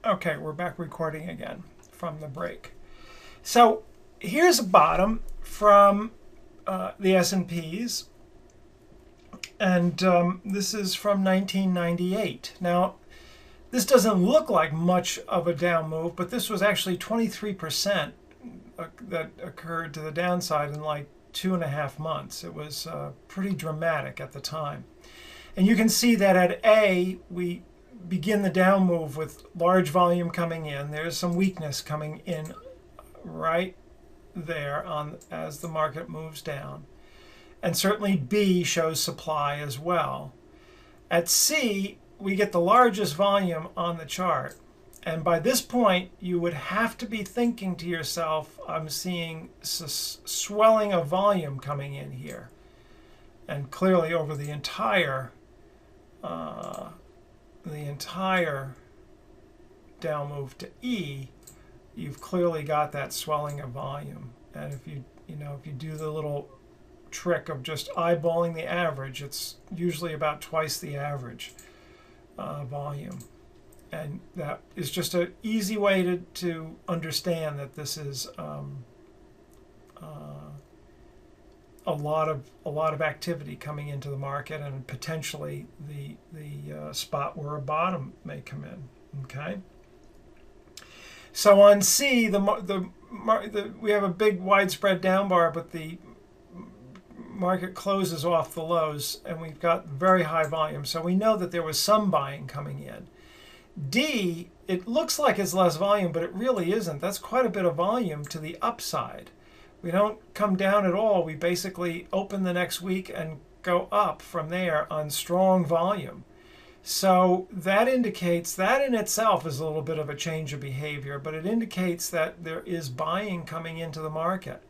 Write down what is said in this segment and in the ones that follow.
Okay, we're back recording again from the break. So here's a bottom from the S&Ps, and this is from 1998. Now, this doesn't look like much of a down move, but this was actually 23% that occurred to the downside in like 2.5 months. It was pretty dramatic at the time. And you can see that at A, we begin the down move with large volume coming in. There's some weakness coming in right there as the market moves down. And certainly B shows supply as well. At C, we get the largest volume on the chart. And by this point, you would have to be thinking to yourself, I'm seeing swelling of volume coming in here. And clearly over the entire down move to E, you've clearly got that swelling of volume. And if you do the little trick of just eyeballing the average, it's usually about twice the average volume. And that is just an easy way to understand that this is a lot of activity coming into the market, and potentially the spot where a bottom may come in. Okay. So on C, we have a big widespread down bar, but the market closes off the lows, and we've got very high volume. So we know that there was some buying coming in. D, it looks like it's less volume, but it really isn't. That's quite a bit of volume to the upside. We don't come down at all. We basically open the next week and go up from there on strong volume. So that indicates, that in itself is a little bit of a change of behavior, but it indicates that there is buying coming into the market.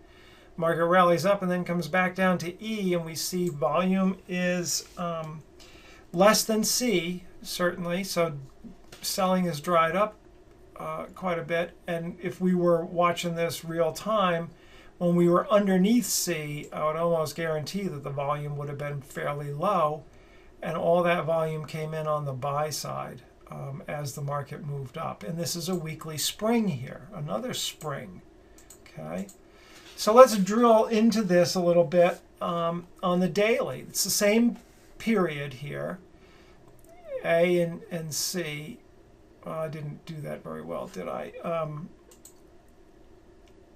Market rallies up and then comes back down to E, and we see volume is less than C, certainly. So selling is dried up quite a bit. And if we were watching this real time, when we were underneath C, I would almost guarantee that the volume would have been fairly low, and all that volume came in on the buy side as the market moved up. And this is a weekly spring here, another spring. Okay, so let's drill into this a little bit on the daily. It's the same period here, A and C. I didn't do that very well, did I?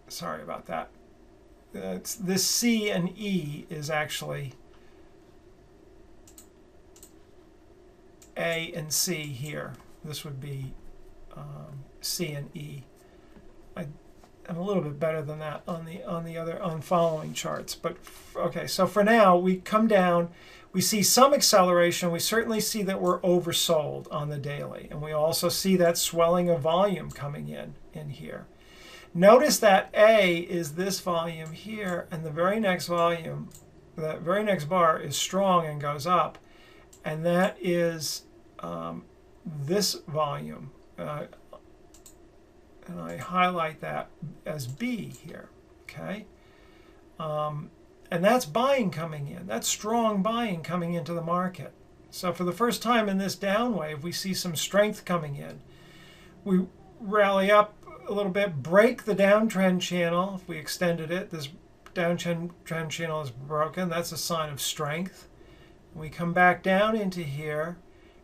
Sorry about that. This C and E is actually A and C here. This would be C and E. I'm a little bit better than that on following charts. But okay, so for now we come down. We see some acceleration. We certainly see that we're oversold on the daily, and we also see that swelling of volume coming in here. Notice that A is this volume here, and the very next volume, that very next bar is strong and goes up, and that is this volume. And I highlight that as B here, okay? And that's buying coming in. That's strong buying coming into the market. So for the first time in this down wave, we see some strength coming in. We rally up a little bit, break the downtrend channel. If we extended it, this downtrend channel is broken. That's a sign of strength. We come back down into here,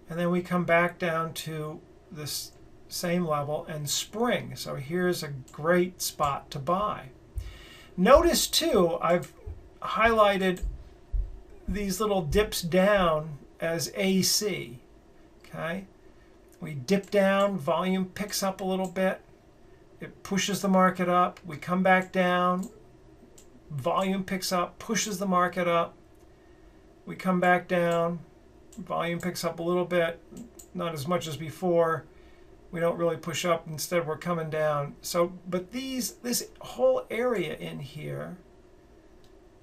and then we come back down to this same level and spring. So here's a great spot to buy. Notice too, I've highlighted these little dips down as AC. Okay, we dip down, volume picks up a little bit. It pushes the market up. We come back down. Volume picks up, pushes the market up. We come back down. Volume picks up a little bit, not as much as before. We don't really push up. Instead, we're coming down. So, but this whole area in here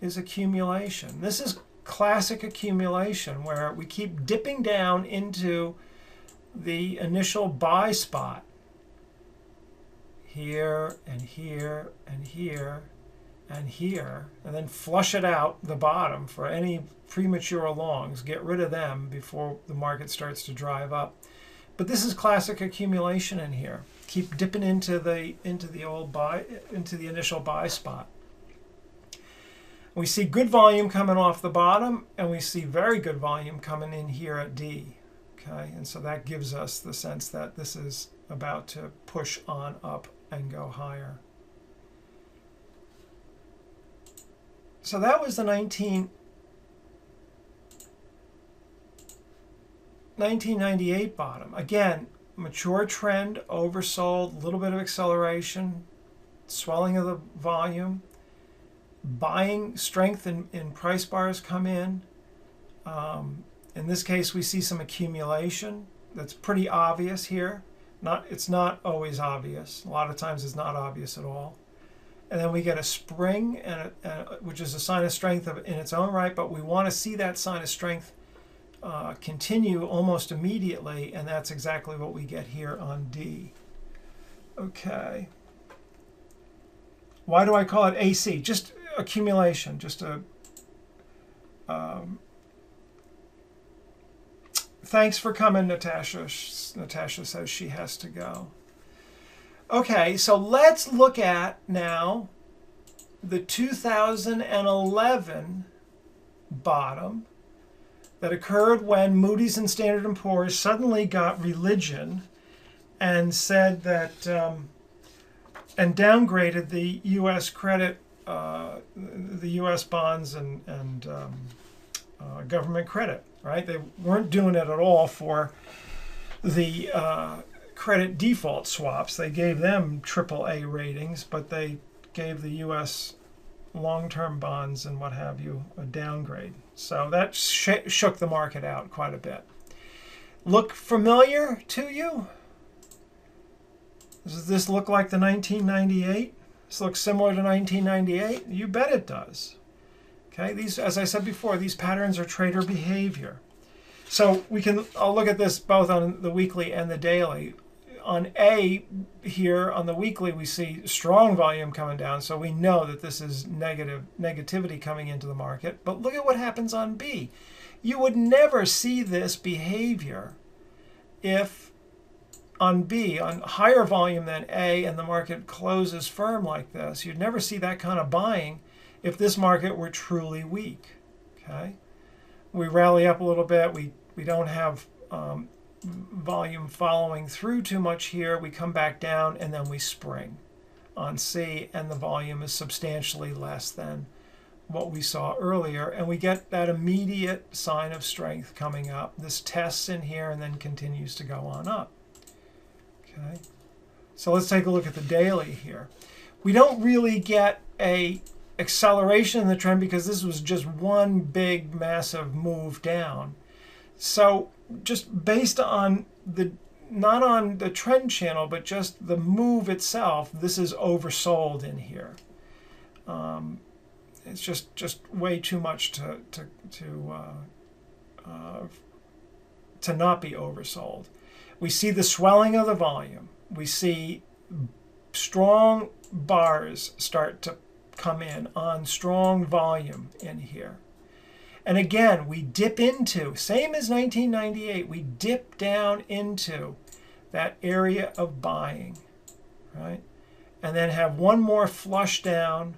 is accumulation. This is classic accumulation where we keep dipping down into the initial buy spot. Here and here and here and here, and then flush it out the bottom for any premature longs. Get rid of them before the market starts to drive up. But this is classic accumulation in here. Keep dipping into the initial buy spot. We see good volume coming off the bottom, and we see very good volume coming in here at D. Okay, and so that gives us the sense that this is about to push on up and go higher. So that was the 1998 bottom. Again, mature trend, oversold, a little bit of acceleration, swelling of the volume, buying strength in price bars come in. In this case, we see some accumulation that's pretty obvious here. It's not always obvious. A lot of times it's not obvious at all. And then we get a spring, which is a sign of strength in its own right, but we want to see that sign of strength continue almost immediately, and that's exactly what we get here on D. Okay. Why do I call it AC? Just accumulation, just a... thanks for coming, Natasha. Natasha says she has to go. Okay, so let's look at now the 2011 bottom that occurred when Moody's and Standard & Poor's suddenly got religion and said that, and downgraded the U.S. credit, the U.S. bonds and government credit, right? They weren't doing it at all for the credit default swaps. They gave them AAA ratings, but they gave the U.S. long-term bonds and what have you a downgrade. So that shook the market out quite a bit. Look familiar to you? Does this look like the 1998? This looks similar to 1998? You bet it does. Okay, these, as I said before, these patterns are trader behavior. So I'll look at this both on the weekly and the daily. On A here on the weekly, we see strong volume coming down, so we know that this is negativity coming into the market. But look at what happens on B. You would never see this behavior if on B, on higher volume than A, and the market closes firm like this. You'd never see that kind of buying if this market were truly weak. Okay, we rally up a little bit. We don't have volume following through too much here. We come back down and then we spring on C, and the volume is substantially less than what we saw earlier, and we get that immediate sign of strength coming up. This tests in here and then continues to go on up. Okay, so let's take a look at the daily here. We don't really get a acceleration in the trend because this was just one big massive move down. So just based on not on the trend channel, but just the move itself, this is oversold in here. It's just way too much to not be oversold. We see the swelling of the volume. We see strong bars start to come in on strong volume in here. And again, we dip into, same as 1998, we dip down into that area of buying, right? And then have one more flush down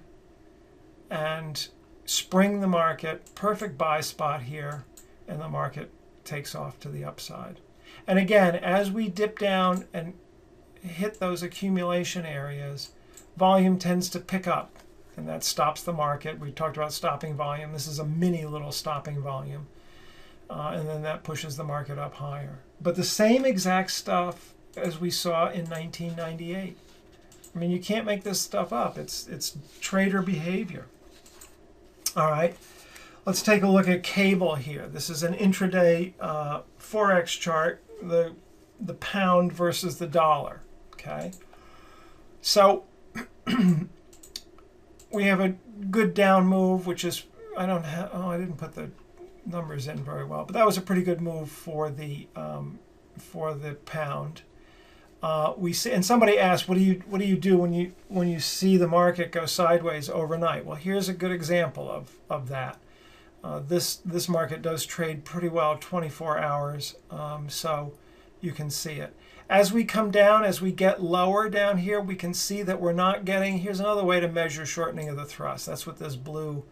and spring the market, perfect buy spot here, and the market takes off to the upside. And again, as we dip down and hit those accumulation areas, volume tends to pick up, and that stops the market. We talked about stopping volume. This is a mini little stopping volume, and then that pushes the market up higher. But the same exact stuff as we saw in 1998. I mean, you can't make this stuff up. It's trader behavior. All right, let's take a look at cable here. This is an intraday Forex chart, the pound versus the dollar. Okay, so we have a good down move, which is, I didn't put the numbers in very well, but that was a pretty good move for the pound. We see, and somebody asked, what do you do when you see the market go sideways overnight? Well, here's a good example of that. This market does trade pretty well 24 hours, so you can see it. As we come down, as we get lower down here, we can see that we're not getting, here's another way to measure shortening of the thrust. That's what this blue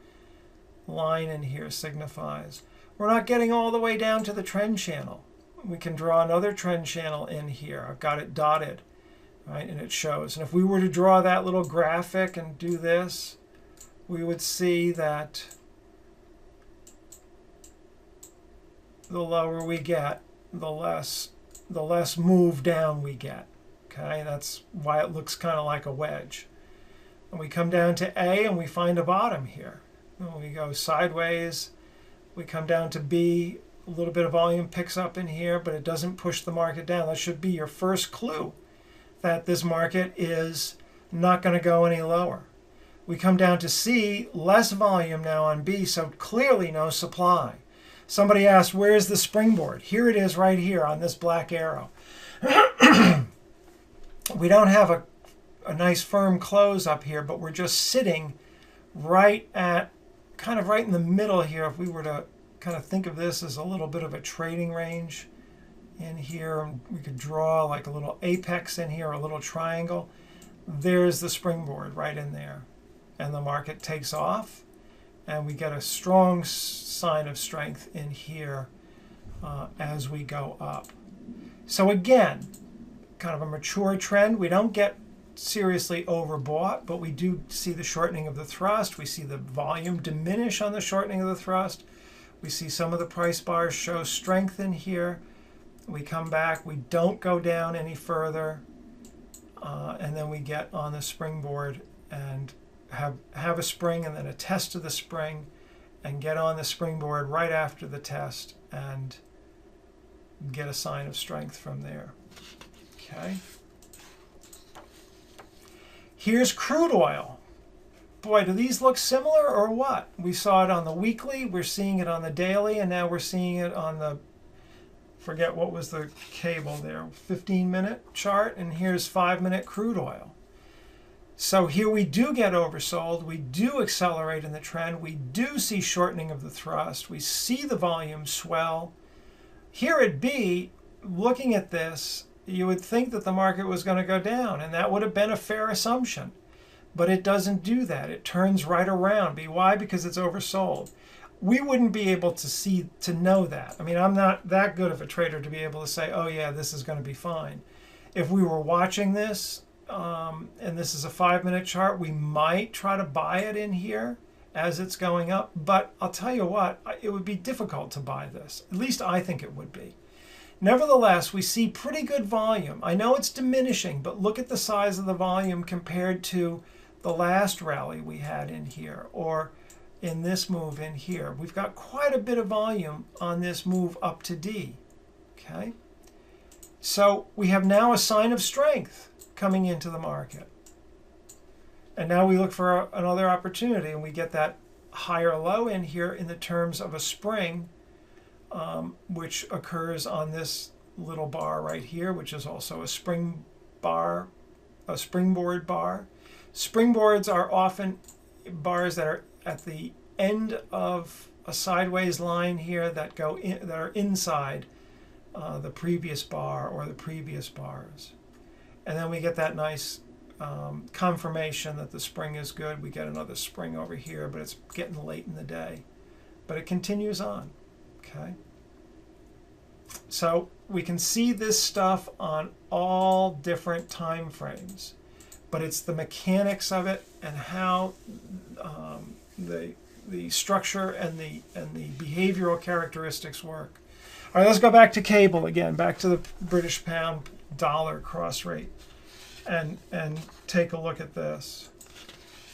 line in here signifies. We're not getting all the way down to the trend channel. We can draw another trend channel in here. I've got it dotted, right, and it shows. And if we were to draw that little graphic and do this, we would see that the lower we get, the less move down we get. Okay, that's why it looks kind of like a wedge. And we come down to A and we find a bottom here. And we go sideways. We come down to B. A little bit of volume picks up in here, but it doesn't push the market down. That should be your first clue that this market is not going to go any lower. We come down to C, less volume now on B, so clearly no supply. Somebody asked, where's the springboard? Here it is right here on this black arrow. We don't have a nice firm close up here, but we're just sitting right at, kind of right in the middle here. If we were to kind of think of this as a little bit of a trading range in here, we could draw like a little apex in here, a little triangle. There's the springboard right in there. And the market takes off, and we get a strong sign of strength in here as we go up. So again, kind of a mature trend. We don't get seriously overbought, but we do see the shortening of the thrust. We see the volume diminish on the shortening of the thrust. We see some of the price bars show strength in here. We come back, we don't go down any further, and then we get on the springboard and have a spring and then a test of the spring and get on the springboard right after the test and get a sign of strength from there. Okay. Here's crude oil. Boy, do these look similar or what? We saw it on the weekly, we're seeing it on the daily, and now we're seeing it on the, forget what was the cable there, 15-minute chart, and here's 5-minute crude oil. So here we do get oversold, we do accelerate in the trend, we do see shortening of the thrust, we see the volume swell. Here at B, looking at this, you would think that the market was going to go down, and that would have been a fair assumption. But it doesn't do that. It turns right around. Why? Because it's oversold. We wouldn't be able to know that. I mean, I'm not that good of a trader to be able to say, oh yeah, this is going to be fine. If we were watching this, and this is a 5-minute chart, we might try to buy it in here as it's going up. But I'll tell you what, it would be difficult to buy this. At least I think it would be. Nevertheless, we see pretty good volume. I know it's diminishing, but look at the size of the volume compared to the last rally we had in here, or in this move in here. We've got quite a bit of volume on this move up to D. Okay, so we have now a sign of strength coming into the market. And now we look for another opportunity, and we get that higher low in here in the terms of a spring, which occurs on this little bar right here, which is also a spring bar, a springboard bar. Springboards are often bars that are at the end of a sideways line here that go in, that are inside the previous bar or the previous bars. And then we get that nice confirmation that the spring is good. We get another spring over here, but it's getting late in the day. But it continues on. Okay. So we can see this stuff on all different time frames, but it's the mechanics of it and how the structure and the behavioral characteristics work. All right, let's go back to cable again, back to the British pound dollar cross rate, and take a look at this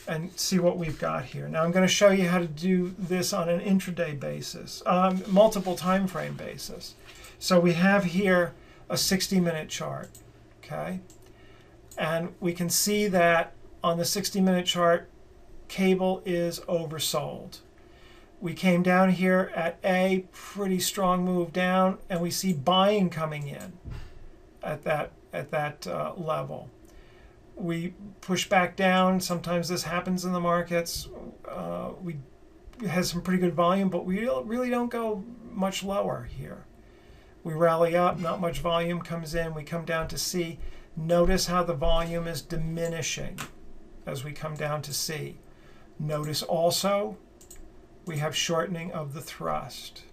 and see what we've got here. Now I'm going to show you how to do this on an intraday basis, multiple time frame basis. So we have here a 60-minute chart, okay? And we can see that on the 60-minute chart, cable is oversold. We came down here at A, pretty strong move down, and we see buying coming in at that level. We push back down. Sometimes this happens in the markets. We had some pretty good volume, but we really don't go much lower here. We rally up, not much volume comes in, we come down to C. Notice how the volume is diminishing as we come down to C. Notice also we have shortening of the thrust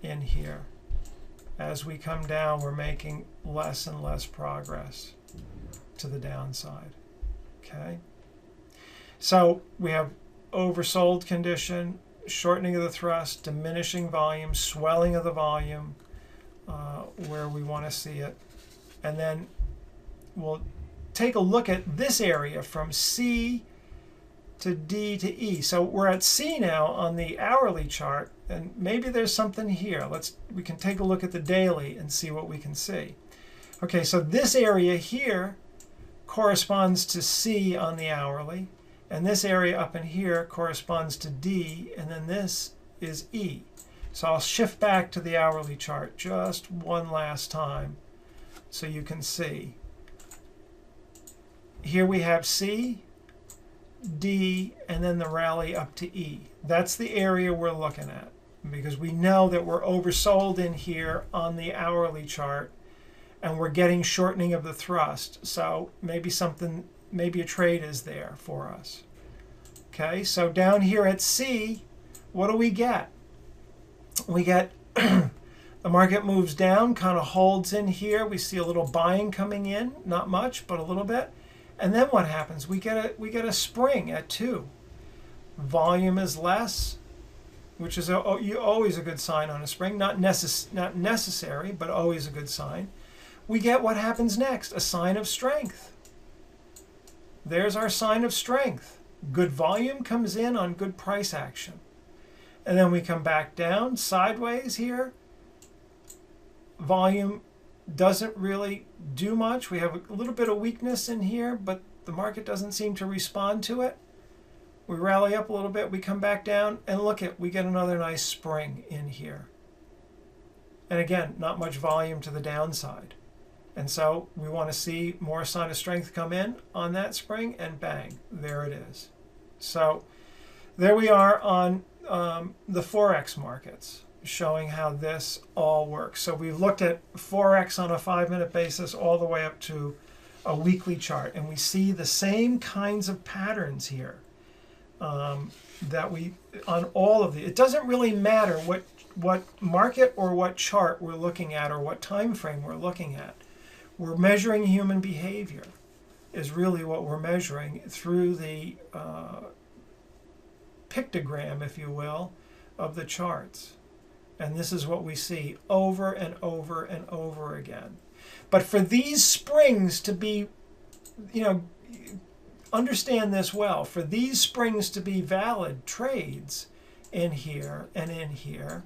in here. As we come down, we're making less and less progress to the downside. Okay? So we have oversold condition, shortening of the thrust, diminishing volume, swelling of the volume where we want to see it. And then we'll take a look at this area from C to D to E. So we're at C now on the hourly chart, and maybe there's something here. We can take a look at the daily and see what we can see. Okay, so this area here corresponds to C on the hourly, and this area up in here corresponds to D, and then this is E. So I'll shift back to the hourly chart just one last time so you can see. Here we have C, D, and then the rally up to E. That's the area we're looking at because we know that we're oversold in here on the hourly chart and we're getting shortening of the thrust. So maybe a trade is there for us. Okay, so down here at C, what do we get? We get the market moves down, kind of holds in here. We see a little buying coming in, not much, but a little bit. And then what happens? We get a spring at 2. Volume is less, which is always a good sign on a spring. Not necessary, but always a good sign. We get what happens next, a sign of strength. There's our sign of strength. Good volume comes in on good price action. And then we come back down sideways here. Volume doesn't really do much. We have a little bit of weakness in here, but the market doesn't seem to respond to it. We rally up a little bit, we come back down, and we get another nice spring in here. And again, not much volume to the downside. And so we want to see more sign of strength come in on that spring, and bang, there it is. So there we are on the Forex markets, showing how this all works. So we've looked at Forex on a 5-minute basis all the way up to a weekly chart, and we see the same kinds of patterns here that we on all of the. It doesn't really matter what market or what chart we're looking at or what time frame we're looking at. We're measuring human behavior is really what we're measuring through the pictogram, if you will, of the charts. And this is what we see over and over and over again. But for these springs to be, understand this well, for these springs to be valid trades in here and in here,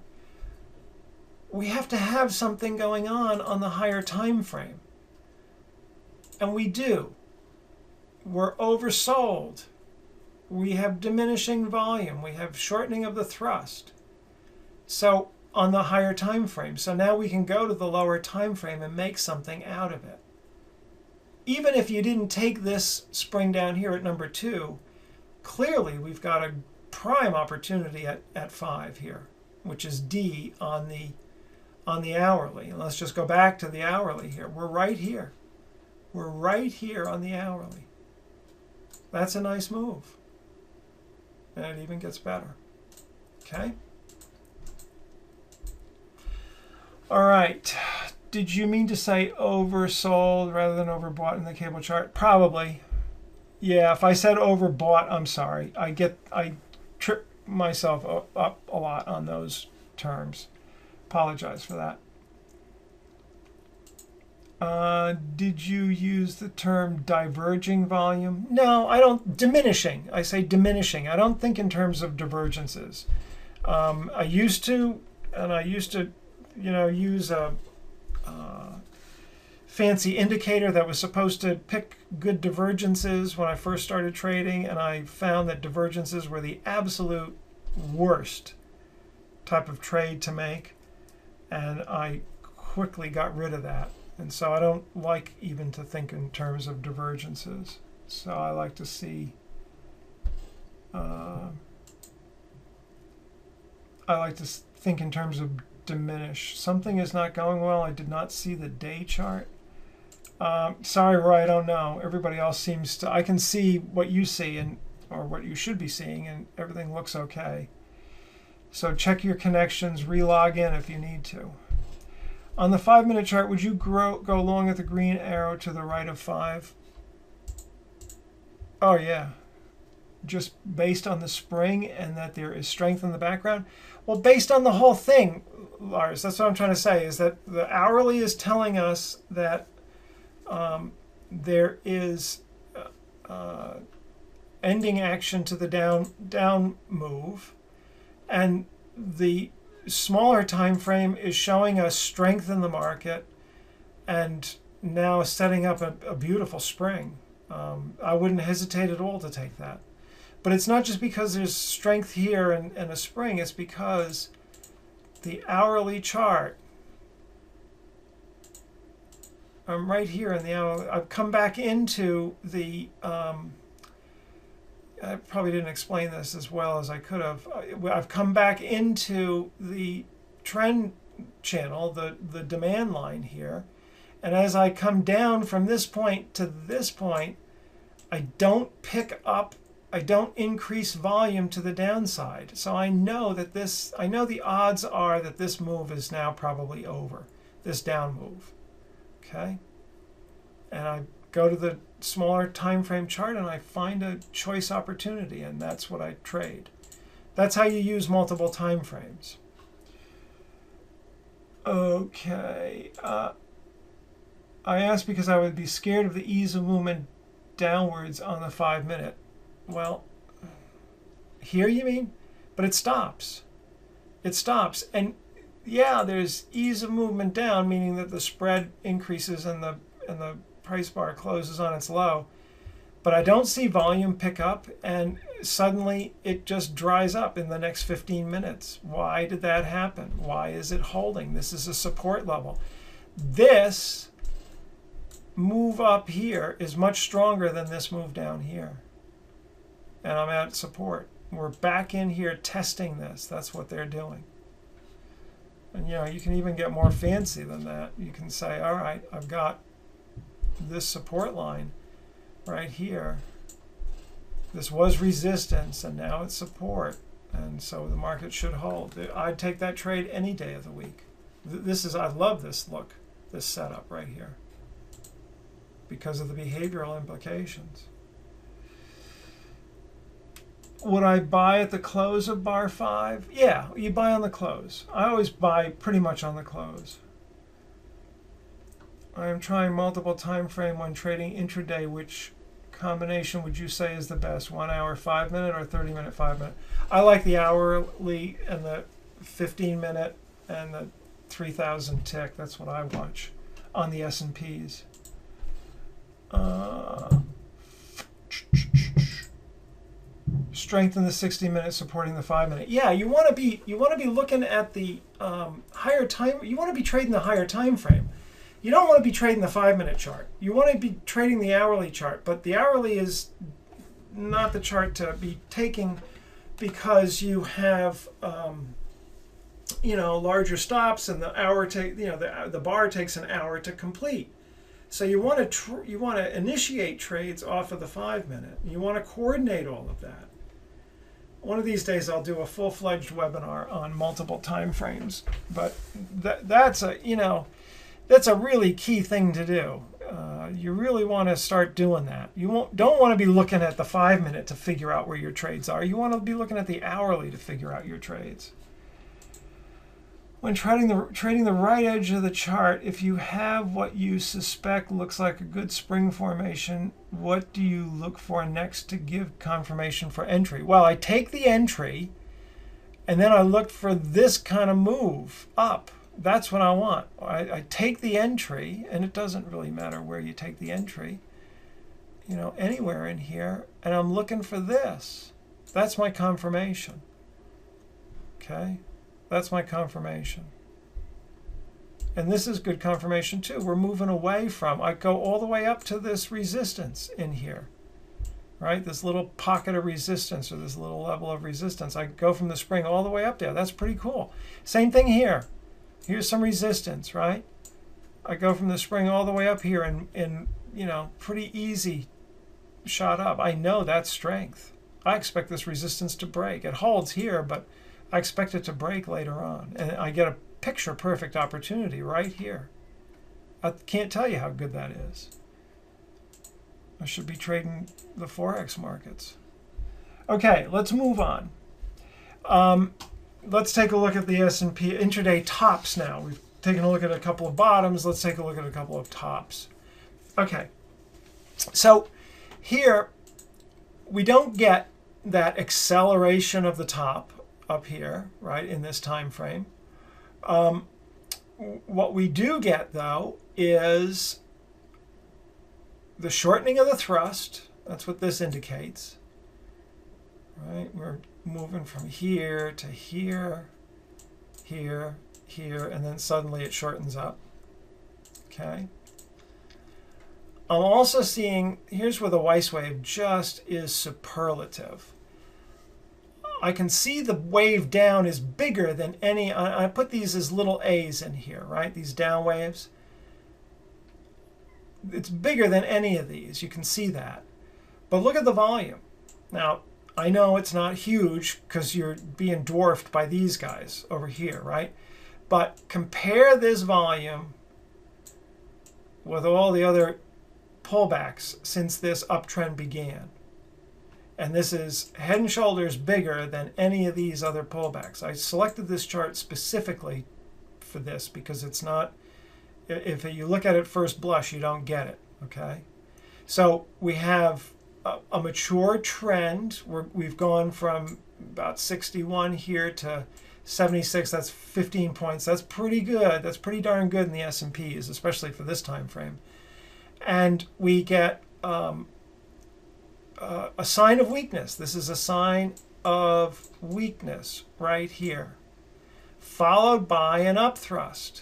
we have to have something going on the higher time frame. And we do. We're oversold. We have diminishing volume. We have shortening of the thrust. So on the higher time frame. So now we can go to the lower time frame and make something out of it. Even if you didn't take this spring down here at number 2, clearly we've got a prime opportunity at 5 here, which is D on the hourly. And let's just go back to the hourly here. We're right here. We're right here on the hourly. That's a nice move. And it even gets better. Okay? All right. Did you mean to say oversold rather than overbought in the cable chart? Probably. Yeah, if I said overbought, I'm sorry. I trip myself up a lot on those terms. Apologize for that. Did you use the term diverging volume? No, I don't. Diminishing. I say diminishing. I don't think in terms of divergences. I used to use a fancy indicator that was supposed to pick good divergences when I first started trading, and I found that divergences were the absolute worst type of trade to make, and I quickly got rid of that. And so I don't like even to think in terms of divergences. So I like to see I like to think in terms of diminish. Something is not going well. I did not see the day chart. Sorry, Roy, I don't know. Everybody else seems to. I can see what you see and or what you should be seeing, and everything looks okay. So check your connections, re-log in if you need to. On the 5-minute chart, would you go long at the green arrow to the right of 5? Oh yeah. Just based on the spring and that there is strength in the background? Well, based on the whole thing, Lars, that's what I'm trying to say, is that the hourly is telling us that there is ending action to the down move, and the smaller time frame is showing us strength in the market and now setting up a beautiful spring. I wouldn't hesitate at all to take that. But it's not just because there's strength here and a spring, it's because the hourly chart, I'm right here in the hourly, I've come back into the, I probably didn't explain this as well as I could have. I've come back into the trend channel, the demand line here, and as I come down from this point to this point, I don't increase volume to the downside. So I know that the odds are that this move is now probably over, this down move. Okay? And I go to the smaller time frame chart and I find a choice opportunity, and that's what I trade. That's how you use multiple time frames. Okay. I asked because I would be scared of the ease of movement downwards on the 5-minute. Well, here you mean? But it stops. It stops. And yeah, there's ease of movement down, meaning that the spread increases and the price bar closes on its low. But I don't see volume pick up, and suddenly it just dries up in the next 15 minutes. Why did that happen? Why is it holding? This is a support level. This move up here is much stronger than this move down here. And I'm at support. We're back in here testing this. That's what they're doing. And you can even get more fancy than that. You can say, all right, I've got this support line right here. This was resistance and now it's support. And so the market should hold. I'd take that trade any day of the week. I love this look, this setup right here, because of the behavioral implications. Would I buy at the close of bar 5? Yeah, you buy on the close. I always buy pretty much on the close. I am trying multiple time frame when trading intraday. Which combination would you say is the best? 1 hour 5-minute or 30-minute 5-minute? I like the hourly and the 15-minute and the 3,000 tick. That's what I watch on the S&Ps. Strengthen the 60-minute, supporting the 5-minute. Yeah, you want to be looking at the higher time. You want to be trading the higher time frame. You don't want to be trading the 5-minute chart. You want to be trading the hourly chart, but the hourly is not the chart to be taking because you have larger stops, and the hour the bar takes an hour to complete. So you want to initiate trades off of the 5-minute. You want to coordinate all of that. One of these days I'll do a full-fledged webinar on multiple time frames, but that's a really key thing to do. You really want to start doing that. You don't want to be looking at the 5-minute to figure out where your trades are. You want to be looking at the hourly to figure out your trades. When trading the right edge of the chart, if you have what you suspect looks like a good spring formation, what do you look for next to give confirmation for entry? Well, I take the entry, and then I look for this kind of move up. That's what I want. I take the entry, and it doesn't really matter where you take the entry, anywhere in here, and I'm looking for this. That's my confirmation. Okay? That's my confirmation. And this is good confirmation too. We're moving away from, I go all the way up to this resistance in here, right? This little pocket of resistance, or this little level of resistance. I go from the spring all the way up there. That's pretty cool. Same thing here. Here's some resistance, right? I go from the spring all the way up here and you know, pretty easy shot up. I know that's strength. I expect this resistance to break. It holds here, but I expect it to break later on. And I get a picture perfect opportunity right here. I can't tell you how good that is. I should be trading the Forex markets. Okay, let's move on. Let's take a look at the S&P intraday tops now. We've taken a look at a couple of bottoms. Let's take a look at a couple of tops. Okay, so here we don't get that acceleration of the top up here, right, in this time frame. What we do get, though, is the shortening of the thrust. That's what this indicates. Right? We're moving from here to here, here, here, and then suddenly it shortens up. Okay. I'm also seeing, here's where the Weiss wave just is superlative. I can see the wave down is bigger than any, I put these as little a's in here, right? These down waves. It's bigger than any of these. You can see that. But look at the volume. Now, I know it's not huge because you're being dwarfed by these guys over here, right? But compare this volume with all the other pullbacks since this uptrend began. And this is head and shoulders bigger than any of these other pullbacks. I selected this chart specifically for this because it's not, if you look at it first blush, you don't get it, okay? So we have a mature trend. We've gone from about 61 here to 76. That's 15 points. That's pretty good. That's pretty darn good in the S&Ps, especially for this time frame. And we get a sign of weakness. This is a sign of weakness right here, followed by an upthrust.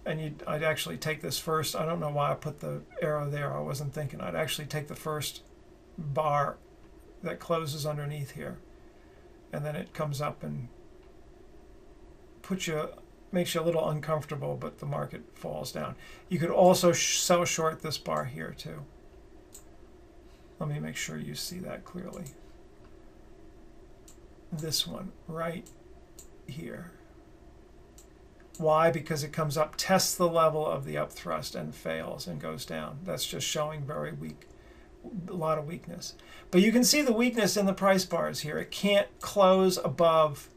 And I'd actually take this first. I don't know why I put the arrow there. I wasn't thinking. I'd actually take the first bar that closes underneath here, and then it comes up and makes you a little uncomfortable, but the market falls down. You could also sell short this bar here too. Let me make sure you see that clearly. This one right here. Why? Because it comes up, tests the level of the upthrust and fails and goes down. That's just showing very weak, a lot of weakness. But you can see the weakness in the price bars here. It can't close above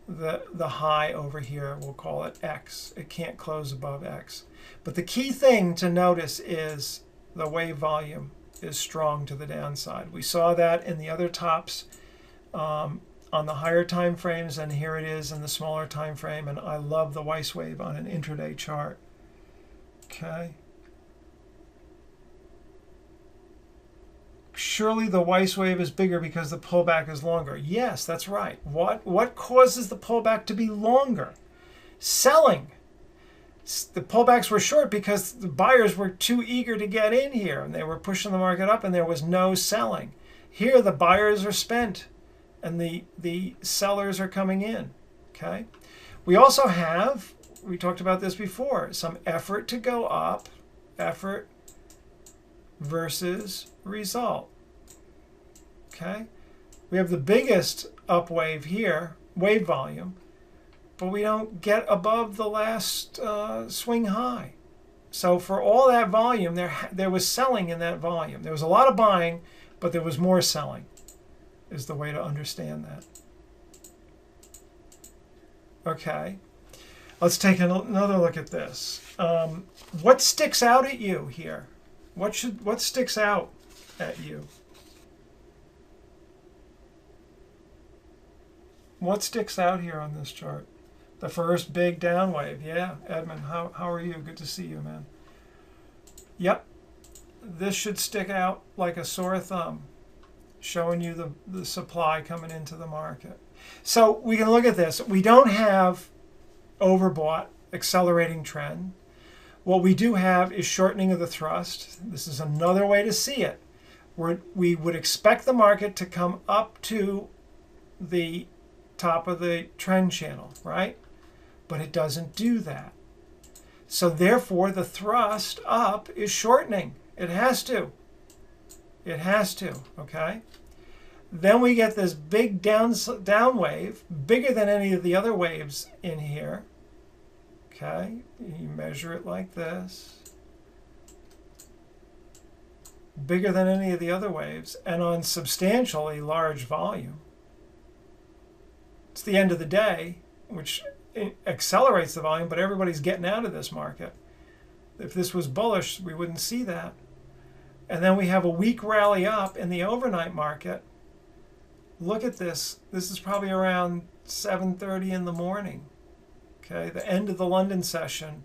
the high over here. We'll call it X. It can't close above X. But the key thing to notice is the wave volume is strong to the downside. We saw that in the other tops on the higher time frames, and here it is in the smaller time frame. And I love the Weiss wave on an intraday chart. Okay. Surely the Weiss wave is bigger because the pullback is longer. Yes, that's right. What causes the pullback to be longer? Selling. The pullbacks were short because the buyers were too eager to get in here, and they were pushing the market up, and there was no selling. Here, the buyers are spent, and the sellers are coming in. Okay. We also have, we talked about this before, some effort to go up, effort versus result. Okay, we have the biggest up wave here, wave volume, but we don't get above the last swing high. So for all that volume, there was selling in that volume. There was a lot of buying, but there was more selling, is the way to understand that. Okay, let's take another look at this. What sticks out at you here? What sticks out at you? What sticks out here on this chart? The first big down wave. Yeah, Edmund, how are you? Good to see you, man. Yep, this should stick out like a sore thumb, showing you the supply coming into the market. So we can look at this. We don't have overbought accelerating trend. What we do have is shortening of the thrust. This is another way to see it. We would expect the market to come up to the top of the trend channel, right? but it doesn't do that. So therefore, the thrust up is shortening. It has to. It has to, okay? Then we get this big down wave, bigger than any of the other waves in here. Okay, you measure it like this. Bigger than any of the other waves, and on substantially large volume. It's the end of the day, which accelerates the volume, but everybody's getting out of this market. If this was bullish, we wouldn't see that. And then we have a weak rally up in the overnight market. Look at this. This is probably around 7:30 in the morning. Okay, the end of the London session,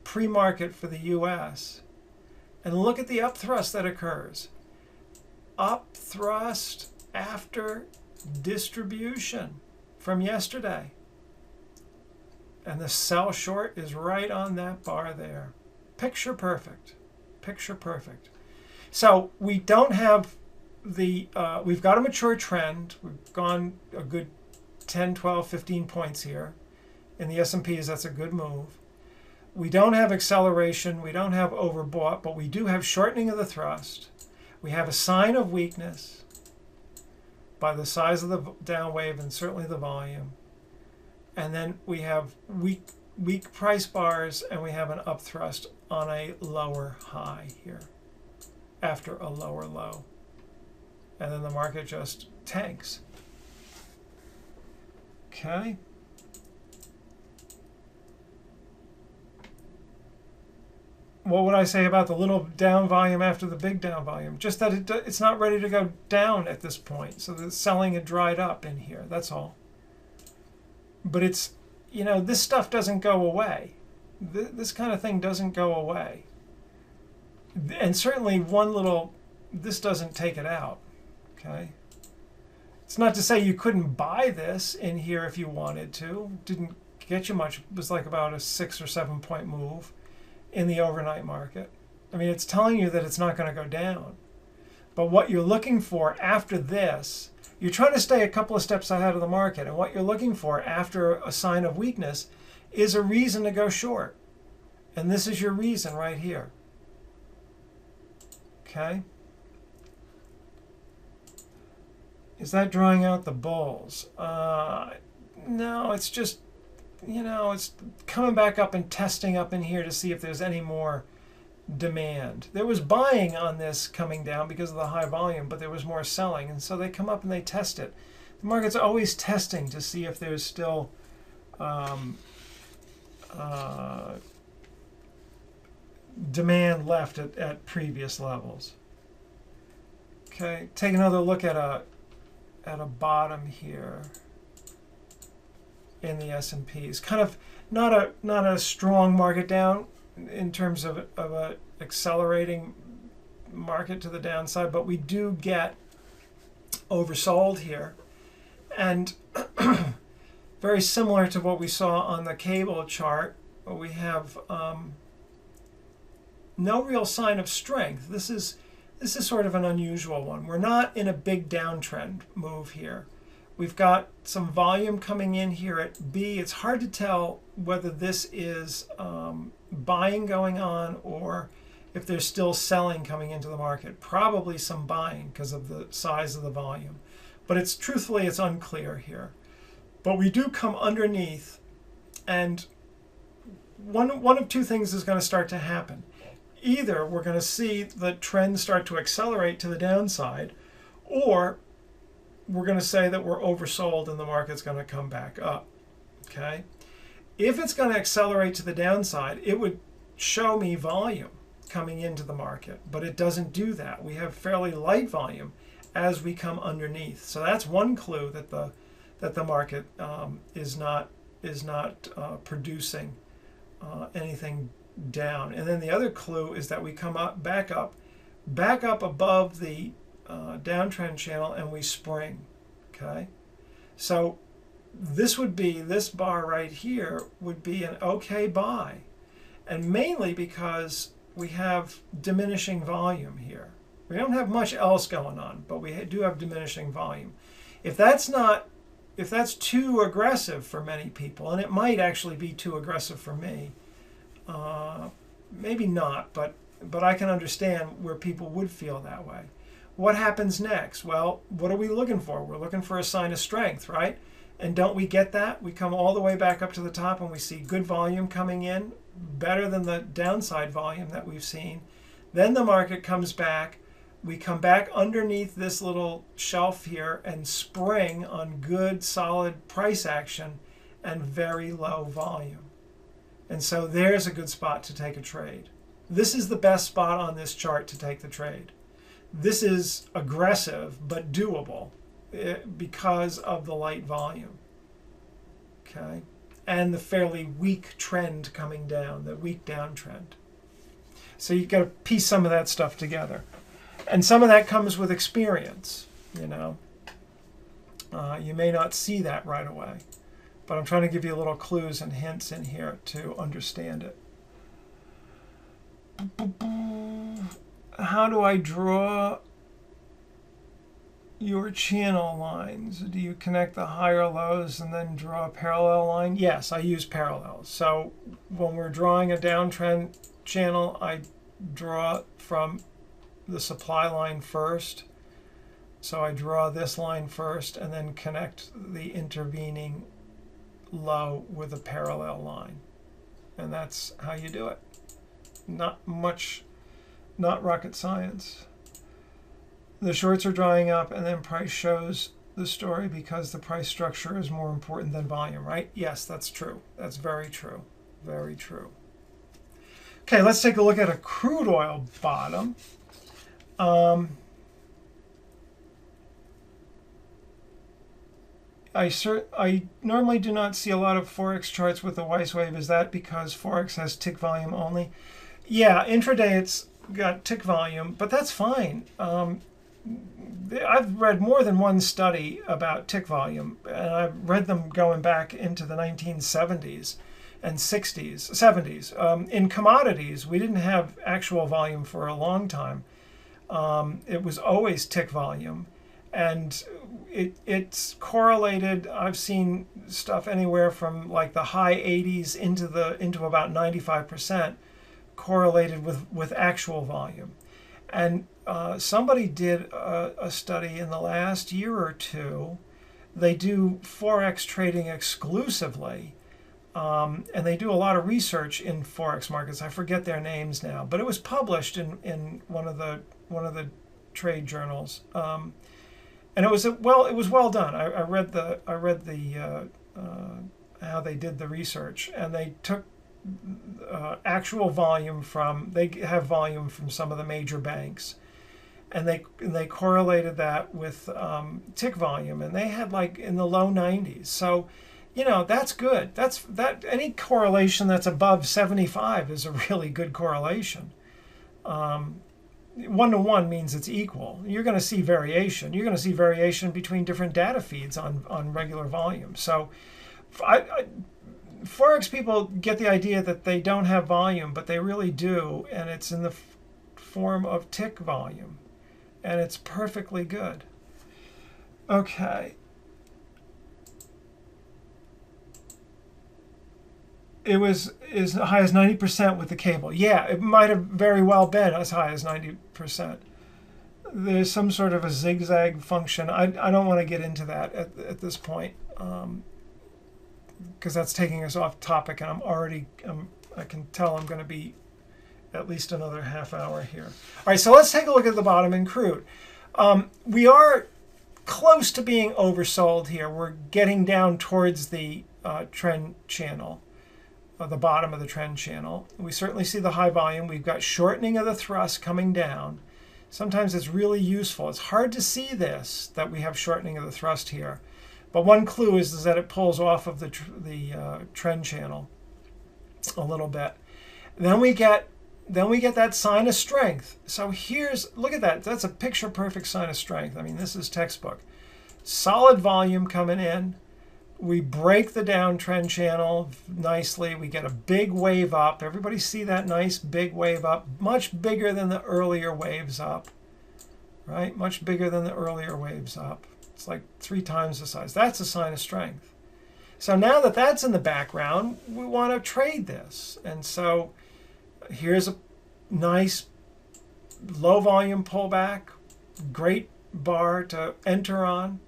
pre-market for the US. And look at the upthrust that occurs. Upthrust after distribution from yesterday. And the sell short is right on that bar there. Picture perfect. Picture perfect. So we don't have the, we've got a mature trend. We've gone a good 10, 12, 15 points here. In the S&Ps, that's a good move. We don't have acceleration. We don't have overbought, but we do have shortening of the thrust. We have a sign of weakness by the size of the down wave and certainly the volume. And then we have weak price bars, and we have an upthrust on a lower high here after a lower low. And then the market just tanks. Okay. What would I say about the little down volume after the big down volume? Just that it's not ready to go down at this point. So the selling had dried up in here. That's all. But it's, you know, this stuff doesn't go away. This kind of thing doesn't go away. And certainly this doesn't take it out. Okay. It's not to say you couldn't buy this in here if you wanted to. Didn't get you much. It was like about a 6 or 7 point move in the overnight market. I mean, it's telling you that it's not going to go down. But what you're looking for after this, you're trying to stay a couple of steps ahead of the market. And what you're looking for after a sign of weakness is a reason to go short. And this is your reason right here. Okay? Is that drawing out the bulls? No, it's just, you know, it's coming back up and testing up in here to see if there's any more demand. There was buying on this coming down because of the high volume, but there was more selling, and so they come up and they test it. The market's always testing to see if there's still demand left at previous levels. Okay, take another look at a bottom here in the S&Ps. Kind of not a strong market down in terms of a accelerating market to the downside, but we do get oversold here. And very similar to what we saw on the cable chart, we have no real sign of strength. This is sort of an unusual one. We're not in a big downtrend move here. We've got some volume coming in here at B. It's hard to tell whether this is buying going on or if there's still selling coming into the market. Probably some buying because of the size of the volume. But it's truthfully, it's unclear here. But we do come underneath, and one of two things is going to start to happen. Either we're going to see the trend start to accelerate to the downside, or we're going to say that we're oversold and the market's going to come back up. Okay? If it's going to accelerate to the downside, it would show me volume coming into the market, but it doesn't do that. We have fairly light volume as we come underneath. So that's one clue that the market is not producing anything down. And then the other clue is that we come up back up above the downtrend channel, and we spring. Okay, so this bar right here would be an okay buy, and mainly because we have diminishing volume here. We don't have much else going on, but we do have diminishing volume. If that's not if that's too aggressive for many people, and it might actually be too aggressive for me, maybe not, but I can understand where people would feel that way. What happens next? Well, what are we looking for? We're looking for a sign of strength, right? And don't we get that? We come all the way back up to the top and we see good volume coming in, better than the downside volume that we've seen. Then the market comes back. We come back underneath this little shelf here and spring on good, solid price action and very low volume. And so there's a good spot to take a trade. This is the best spot on this chart to take the trade. This is aggressive but doable because of the light volume, okay, and the fairly weak trend coming down, the weak downtrend. So you've got to piece some of that stuff together, and some of that comes with experience. You know, you may not see that right away, but I'm trying to give you little clues and hints in here to understand it. How do I draw your channel lines? Do you connect the higher lows and then draw a parallel line? Yes, I use parallels. So when we're drawing a downtrend channel, I draw from the supply line first. So I draw this line first and then connect the intervening low with a parallel line. And that's how you do it. Not much. Not rocket science. The shorts are drying up and then price shows the story because the price structure is more important than volume, right? Yes, that's true. That's very true. Very true. Okay, let's take a look at a crude oil bottom. I normally do not see a lot of Forex charts with the Weiss wave. Is that because Forex has tick volume only? Yeah, intraday it's got tick volume, but that's fine. I've read more than one study about tick volume, and I've read them going back into the 1970s and 60s, 70s. In commodities, we didn't have actual volume for a long time. It was always tick volume, and it's correlated. I've seen stuff anywhere from like the high 80s into about 95%. Correlated with actual volume. And somebody did a study in the last year or two. They do Forex trading exclusively, and they do a lot of research in Forex markets. I forget their names now, but it was published in one of the trade journals, and it was well done. I read the how they did the research, and they took actual volume they have volume from some of the major banks, and they correlated that with tick volume, and they had like in the low 90s. So, you know, that's good. That any correlation that's above 75 is a really good correlation. 1-to-1 means it's equal. You're going to see variation. You're going to see variation between different data feeds on regular volume. So, Forex people get the idea that they don't have volume, but they really do, and it's in the form of tick volume, and it's perfectly good. Okay. It was as high as 90% with the cable. Yeah, it might have very well been as high as 90%. There's some sort of a zigzag function. I don't want to get into that at this point. Because that's taking us off topic, and I can tell I'm going to be at least another half hour here. All right, so let's take a look at the bottom in crude. We are close to being oversold here. We're getting down towards the trend channel, the bottom of the trend channel. We certainly see the high volume. We've got shortening of the thrust coming down. Sometimes it's really useful. It's hard to see this, that we have shortening of the thrust here. But one clue is that it pulls off of the trend channel a little bit. Then we get that sign of strength. So look at that. That's a picture perfect sign of strength. I mean, this is textbook. Solid volume coming in. We break the downtrend channel nicely. We get a big wave up. Everybody see that nice big wave up? Much bigger than the earlier waves up, right? Much bigger than the earlier waves up. It's like 3 times the size. That's a sign of strength. So now that that's in the background, we want to trade this. And so here's a nice low volume pullback, great bar to enter on,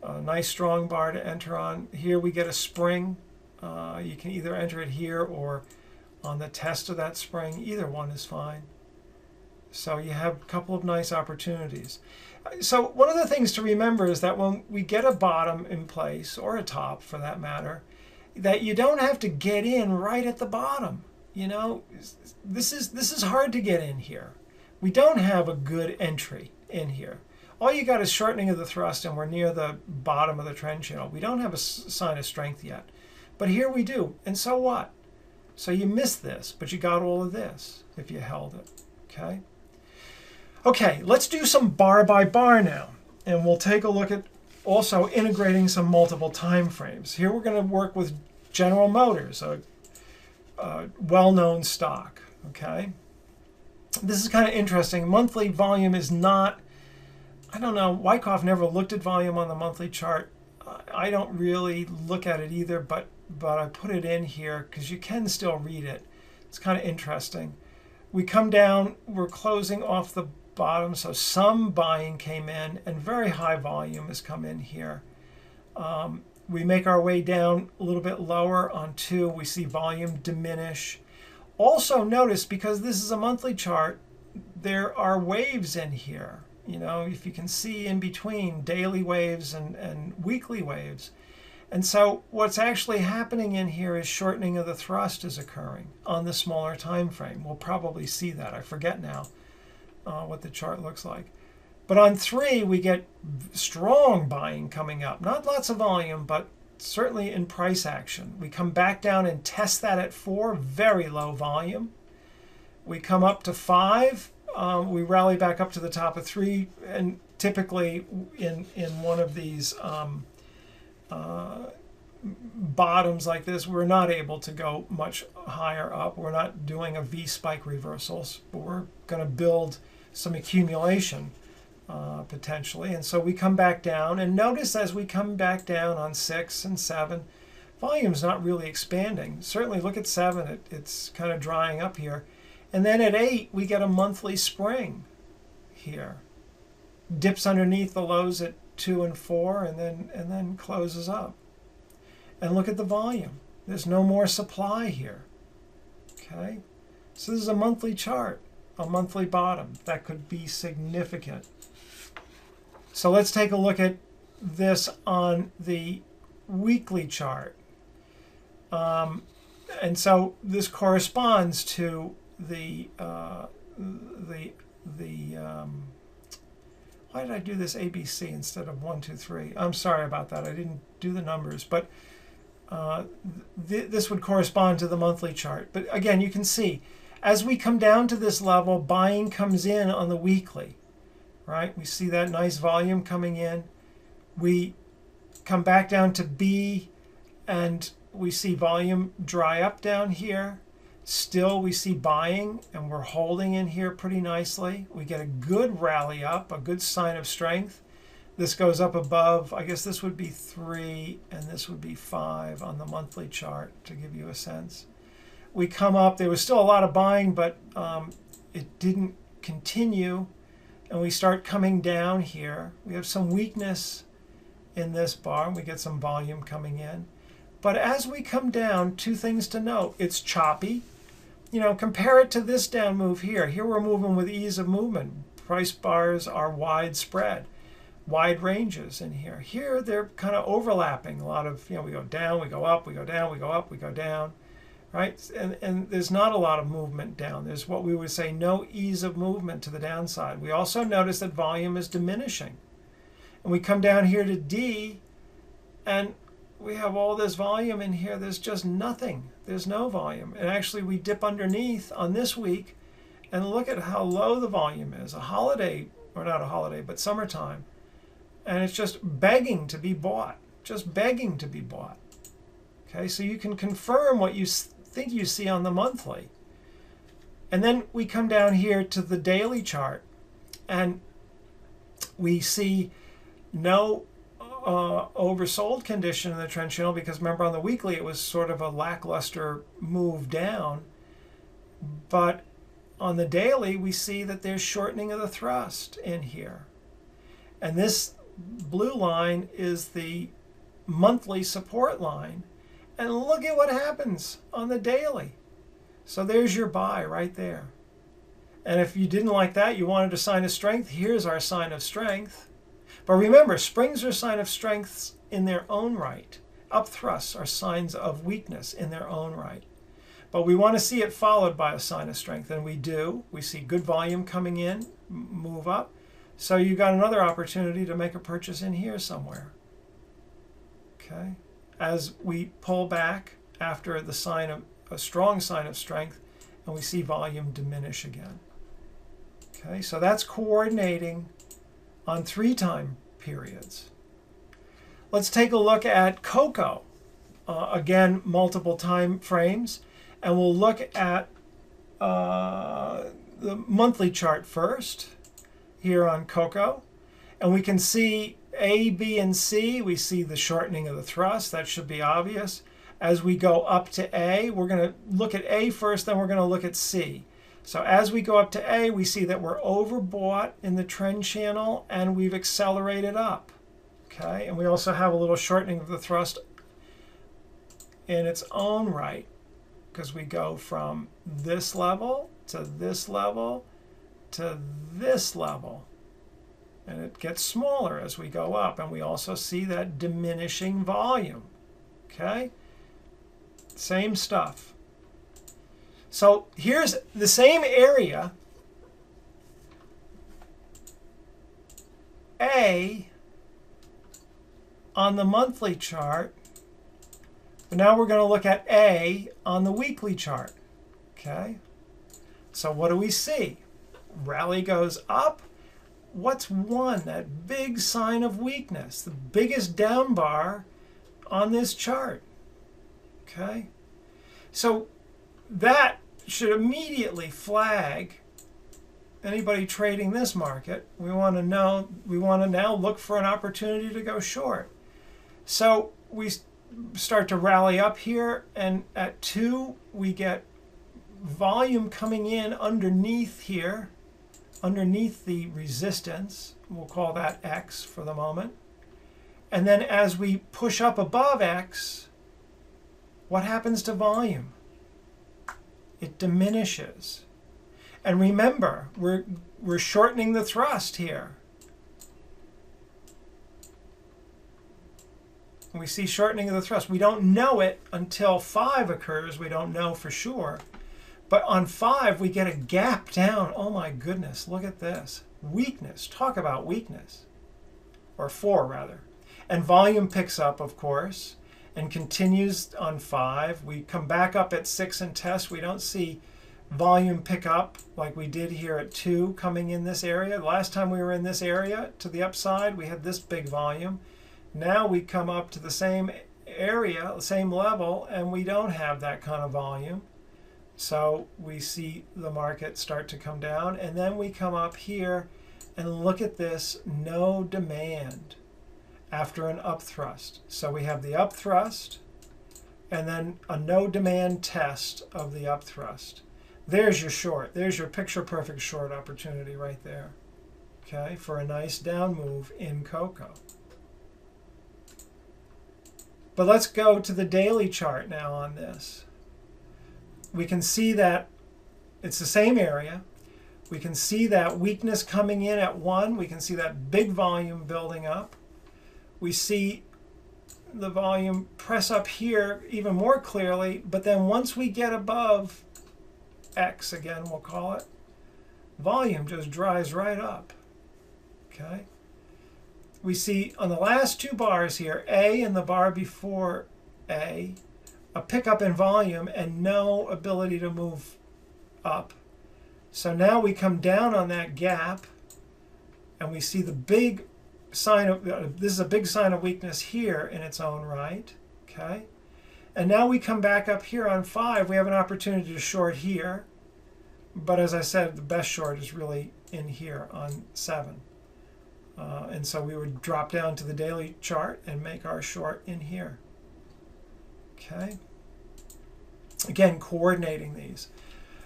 a nice strong bar to enter on. Here we get a spring. You can either enter it here or on the test of that spring. Either one is fine. So you have a couple of nice opportunities. So one of the things to remember is that when we get a bottom in place, or a top for that matter, that you don't have to get in right at the bottom. You know, this is hard to get in here. We don't have a good entry in here. All you got is shortening of the thrust, and we're near the bottom of the trend channel. We don't have a sign of strength yet. But here we do. And so what? So you missed this, but you got all of this if you held it. Okay? Okay, let's do some bar by bar now. And we'll take a look at also integrating some multiple time frames. Here we're going to work with General Motors, a well-known stock. Okay? This is kind of interesting. Monthly volume is not, I don't know, Wyckoff never looked at volume on the monthly chart. I don't really look at it either, but I put it in here because you can still read it. It's kind of interesting. We come down, we're closing off the bottom, so some buying came in and very high volume has come in here. We make our way down a little bit lower on 2. We see volume diminish. Also notice, because this is a monthly chart, there are waves in here. You know, if you can see in between daily waves and weekly waves. And so what's actually happening in here is shortening of the thrust is occurring on the smaller time frame. We'll probably see that. I forget now what the chart looks like. But on 3, we get strong buying coming up. Not lots of volume, but certainly in price action. We come back down and test that at 4, very low volume. We come up to 5. We rally back up to the top of 3, and typically in one of these bottoms like this, we're not able to go much higher up. We're not doing a V spike reversals, but we're going to build some accumulation potentially. And so we come back down, and notice as we come back down on 6 and 7, volume's not really expanding. Certainly look at 7, it's kind of drying up here. And then at 8, we get a monthly spring here. Dips underneath the lows at 2 and 4, and then closes up. And look at the volume. There's no more supply here. Okay? So this is a monthly chart, a monthly bottom. That could be significant. So let's take a look at this on the weekly chart. And so this corresponds to the why did I do this ABC instead of 1, 2, 3? I'm sorry about that. I didn't do the numbers, but this would correspond to the monthly chart. But again, you can see as we come down to this level, buying comes in on the weekly, right? We see that nice volume coming in. We come back down to B, and we see volume dry up down here. Still, we see buying, and we're holding in here pretty nicely. We get a good rally up, a good sign of strength. This goes up above, I guess this would be 3, and this would be 5 on the monthly chart, to give you a sense. We come up, there was still a lot of buying, but it didn't continue, and we start coming down here. We have some weakness in this bar, and we get some volume coming in. But as we come down, 2 things to note. It's choppy. You know, compare it to this down move here. Here we're moving with ease of movement. Price bars are widespread, wide ranges in here. Here they're kind of overlapping. A lot of, you know, we go down, we go up, we go down, we go up, we go down, right? And there's not a lot of movement down. There's what we would say no ease of movement to the downside. We also notice that volume is diminishing. And we come down here to D, and we have all this volume in here. There's just nothing. There's no volume. And actually we dip underneath on this week, and look at how low the volume is. A holiday, or not a holiday, but summertime. And it's just begging to be bought. Just begging to be bought. Okay, so you can confirm what you think you see on the monthly. And then we come down here to the daily chart, and we see no oversold condition in the trend channel, because remember on the weekly it was sort of a lackluster move down. But on the daily, we see that there's shortening of the thrust in here. And this blue line is the monthly support line. And look at what happens on the daily. So there's your buy right there. And if you didn't like that, you wanted a sign of strength, here's our sign of strength. But remember, springs are a sign of strengths in their own right. Up thrusts are signs of weakness in their own right. But we want to see it followed by a sign of strength, and we do. We see good volume coming in, move up. So you got another opportunity to make a purchase in here somewhere. Okay? As we pull back after the sign of a strong sign of strength, and we see volume diminish again. Okay, so that's coordinating on 3 time periods. Let's take a look at cocoa. Again, multiple time frames. And we'll look at the monthly chart first here on cocoa. And we can see A, B, and C. We see the shortening of the thrust. That should be obvious. As we go up to A, we're going to look at A first, then we're going to look at C. So as we go up to A, we see that we're overbought in the trend channel and we've accelerated up. Okay, and we also have a little shortening of the thrust in its own right, because we go from this level to this level to this level. And it gets smaller as we go up. And we also see that diminishing volume. Okay? Same stuff. So here's the same area, A, on the monthly chart. But now we're going to look at A on the weekly chart. Okay? So what do we see? Rally goes up. What's 1? That big sign of weakness, the biggest down bar on this chart. Okay? So that should immediately flag anybody trading this market. We want to now look for an opportunity to go short. So we start to rally up here, and at 2 we get volume coming in underneath here, underneath the resistance. We'll call that X for the moment. And then as we push up above X, what happens to volume? It diminishes. And remember, we're shortening the thrust here. We see shortening of the thrust. We don't know it until 5 occurs. We don't know for sure. But on 5, we get a gap down. Oh my goodness, look at this. Weakness. Talk about weakness. Or 4, rather. And volume picks up, of course, and continues on 5. We come back up at 6 and test. We don't see volume pick up like we did here at 2 coming in this area. Last time we were in this area to the upside, we had this big volume. Now we come up to the same area, the same level, and we don't have that kind of volume. So we see the market start to come down, and then we come up here and look at this, no demand after an up thrust. So we have the up thrust and then a no demand test of the up thrust. There's your short. There's your picture perfect short opportunity right there. Okay, for a nice down move in cocoa. But let's go to the daily chart now on this. We can see that it's the same area. We can see that weakness coming in at 1. We can see that big volume building up. We see the volume press up here even more clearly, but then once we get above X, again we'll call it, volume just dries right up. Okay? We see on the last 2 bars here, A and the bar before A, a pickup in volume and no ability to move up. So now we come down on that gap and we see the big sign of, this is a big sign of weakness here in its own right. Okay? And now we come back up here on 5. We have an opportunity to short here. But as I said, the best short is really in here on 7. And so we would drop down to the daily chart and make our short in here. Okay. Again, coordinating these.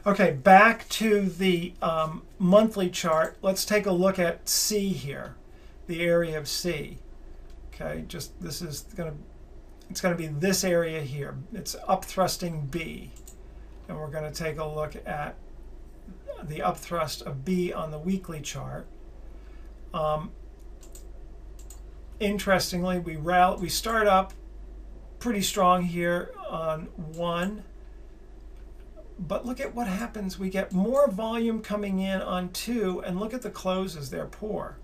Okay, back to the monthly chart. Let's take a look at C here, the area of C. Okay, just this is it's going to be this area here. It's upthrusting B. And we're going to take a look at the upthrust of B on the weekly chart. Interestingly, we start up pretty strong here on 1. But look at what happens. We get more volume coming in on 2, and look at the closes. They're poor.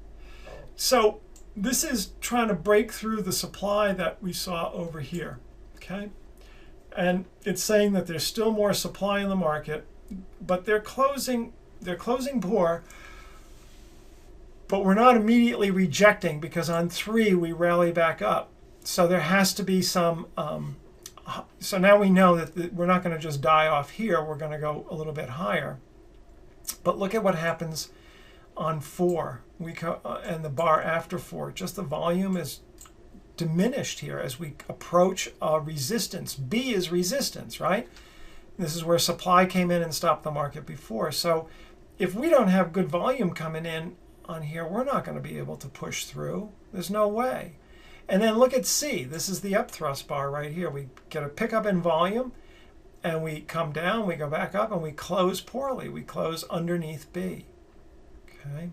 So this is trying to break through the supply that we saw over here. Okay? And it's saying that there's still more supply in the market, but they're closing poor. But we're not immediately rejecting, because on 3 we rally back up. So there has to be some, so now we know that we're not going to just die off here. We're going to go a little bit higher. But look at what happens on 4 and the bar after 4. Just the volume is diminished here as we approach resistance. B is resistance, right? This is where supply came in and stopped the market before. So if we don't have good volume coming in on here, we're not going to be able to push through. There's no way. And then look at C. This is the upthrust bar right here. We get a pickup in volume, and we come down, we go back up, and we close poorly. We close underneath B. Okay?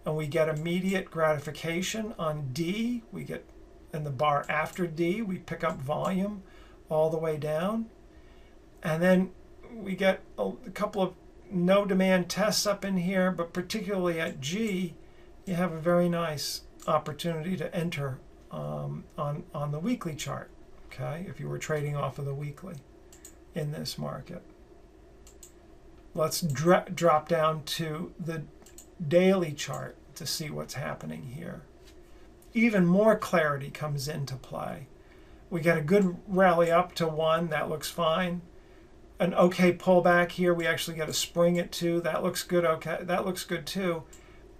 And we get immediate gratification on D. We get in the bar after D, we pick up volume all the way down. And then we get a couple of no demand tests up in here, but particularly at G, you have a very nice opportunity to enter on the weekly chart, okay, if you were trading off of the weekly in this market. Let's drop down to the daily chart to see what's happening here. Even more clarity comes into play. We get a good rally up to 1. That looks fine. An okay pullback here. We actually get a spring at 2. That looks good. Okay, that looks good too.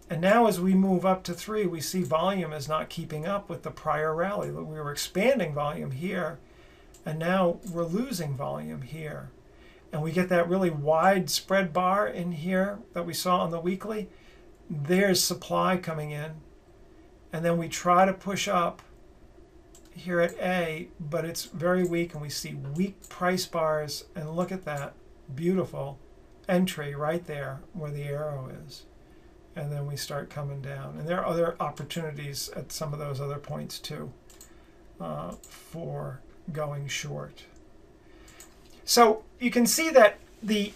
And now as we move up to 3, we see volume is not keeping up with the prior rally. We were expanding volume here, and now we're losing volume here. And we get that really wide spread bar in here that we saw on the weekly. There's supply coming in. And then we try to push up here at A, but it's very weak, and we see weak price bars. And look at that beautiful entry right there where the arrow is. And then we start coming down. And there are other opportunities at some of those other points too for going short. So you can see that the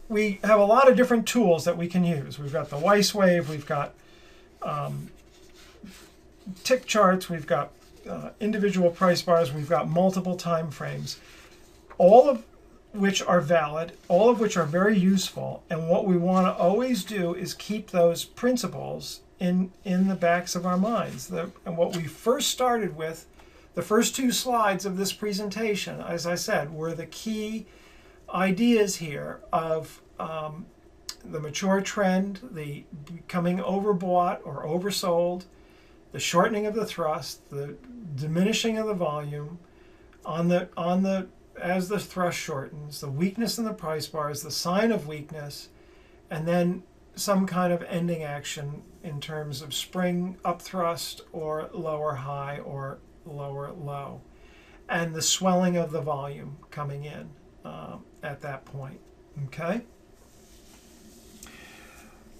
we have a lot of different tools that we can use. We've got the Weiss wave, we've got tick charts, we've got individual price bars, we've got multiple time frames, all of which are valid, all of which are very useful. And what we want to always do is keep those principles in the backs of our minds. And what we first started with, the first 2 slides of this presentation, as I said, were the key ideas here of the mature trend, the becoming overbought or oversold, the shortening of the thrust, the diminishing of the volume as the thrust shortens, the weakness in the price bars, the sign of weakness, and then some kind of ending action in terms of spring up thrust or lower high or lower low, and the swelling of the volume coming in at that point. Okay?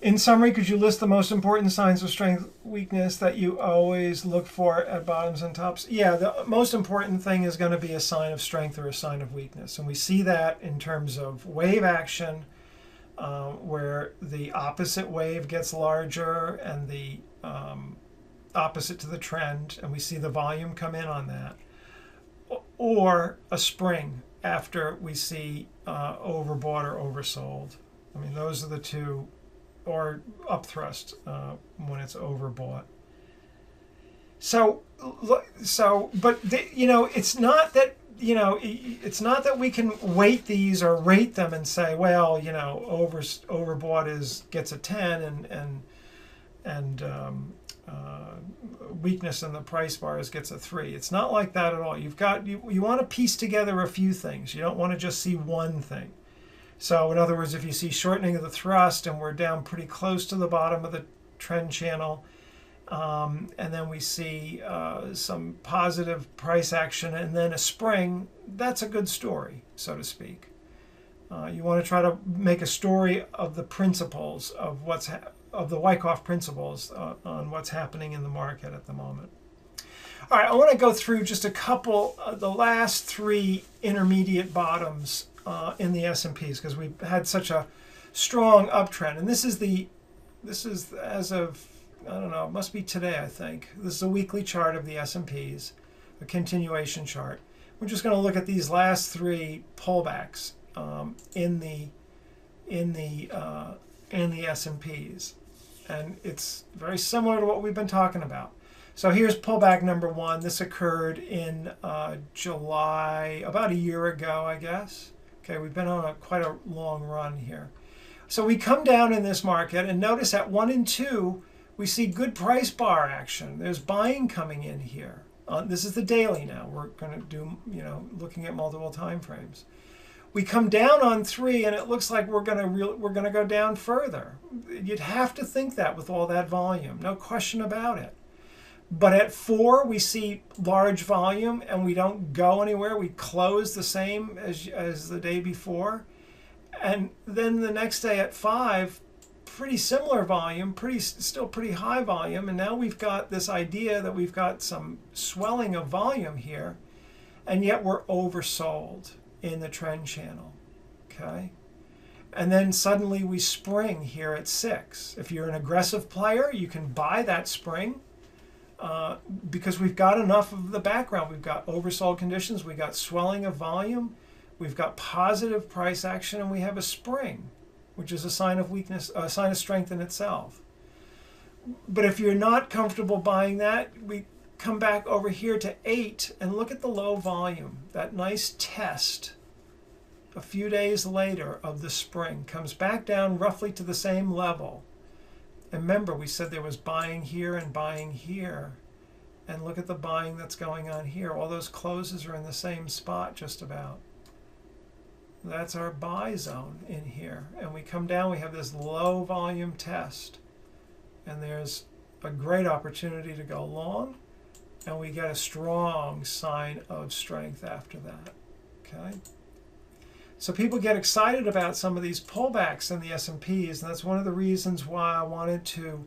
In summary, could you list the most important signs of strength, weakness that you always look for at bottoms and tops? Yeah, the most important thing is going to be a sign of strength or a sign of weakness. And we see that in terms of wave action, where the opposite wave gets larger and the opposite to the trend, and we see the volume come in on that. Or a spring after we see overbought or oversold. I mean, those are the two. Or upthrust when it's overbought. So, but it's not that, it's not that we can weight these or rate them and say, well, overbought gets a 10 and weakness in the price bars gets a 3. It's not like that at all. You want to piece together a few things. You don't want to just see one thing. So in other words, if you see shortening of the thrust and we're down pretty close to the bottom of the trend channel, and then we see some positive price action and then a spring, that's a good story, so to speak. You want to try to make a story of the principles of of the Wyckoff principles on what's happening in the market at the moment. All right, I want to go through just a couple of the last 3 intermediate bottoms in the S&Ps, because we've had such a strong uptrend. And this is as of, I don't know, it must be today, I think. This is a weekly chart of the S&Ps, a continuation chart. We're just going to look at these last 3 pullbacks in the S&Ps. And it's very similar to what we've been talking about. So here's pullback number 1. This occurred in July, about a year ago, I guess. Okay, we've been on quite a long run here. So we come down in this market, and notice at 1 and 2, we see good price bar action. There's buying coming in here. This is the daily now. We're going to do, looking at multiple time frames. We come down on 3, and it looks like we're going to go down further. You'd have to think that with all that volume, no question about it. But at 4, we see large volume, and we don't go anywhere. We close the same as the day before. And then the next day at 5, pretty similar volume, still pretty high volume. And now we've got this idea that we've got some swelling of volume here, and yet we're oversold in the trend channel. Okay? And then suddenly we spring here at 6. If you're an aggressive player, you can buy that spring. Because we've got enough of the background. We've got oversold conditions, we've got swelling of volume, we've got positive price action, and we have a spring, which is a sign of weakness, a sign of strength in itself. But if you're not comfortable buying that, we come back over here to 8 and look at the low volume. That nice test a few days later of the spring comes back down roughly to the same level. And remember, we said there was buying here and buying here. And look at the buying that's going on here. All those closes are in the same spot just about. That's our buy zone in here. And we come down, we have this low volume test. And there's a great opportunity to go long. And we get a strong sign of strength after that. Okay? So people get excited about some of these pullbacks in the S&Ps, and that's one of the reasons why I wanted to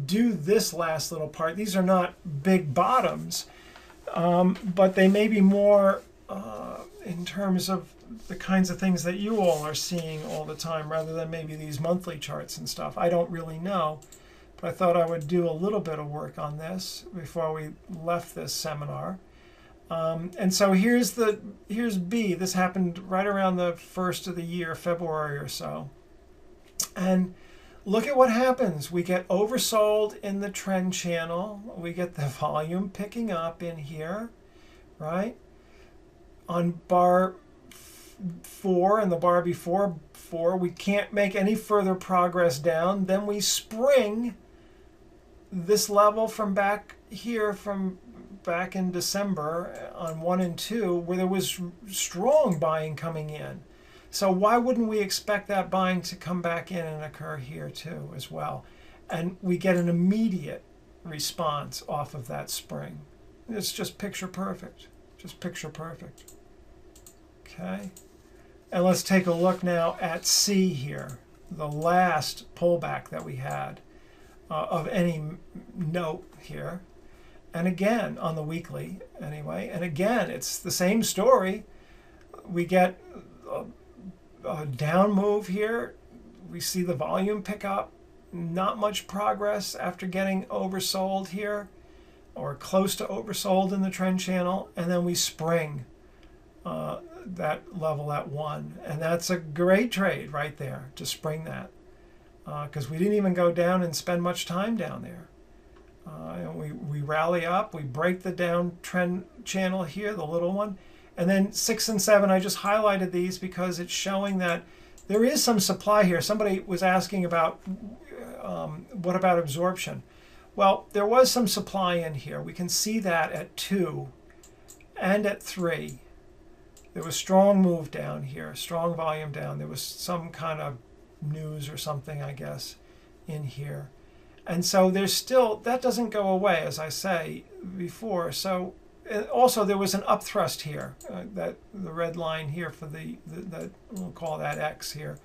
do this last little part. These are not big bottoms, but they may be more in terms of the kinds of things that you all are seeing all the time, rather than maybe these monthly charts and stuff. I don't really know, but I thought I would do a little bit of work on this before we left this seminar. And so here's B. This happened right around the 1st of the year, February or so. And look at what happens. We get oversold in the trend channel. We get the volume picking up in here, right? On bar 4 and the bar before 4, we can't make any further progress down. Then we spring this level from back here, from back in December on 1 and 2, where there was strong buying coming in. So why wouldn't we expect that buying to come back in and occur here too as well? And we get an immediate response off of that spring. It's just picture perfect. Just picture perfect. Okay. And let's take a look now at C here, the last pullback that we had of any note here. And again, on the weekly anyway, and again, it's the same story. We get a down move here. We see the volume pick up. Not much progress after getting oversold here, or close to oversold in the trend channel. And then we spring that level at 1. And that's a great trade right there, to spring that. Because we didn't even go down and spend much time down there. And we rally up, we break the downtrend channel here, the little one. And then 6 and 7, I just highlighted these because it's showing that there is some supply here. Somebody was asking about what about absorption? Well, there was some supply in here. We can see that at 2 and at 3. There was strong move down here, strong volume down. There was some kind of news or something, I guess, in here. And so there's still, that doesn't go away, as I say before. So also there was an upthrust here, that the red line here for that we'll call that X here.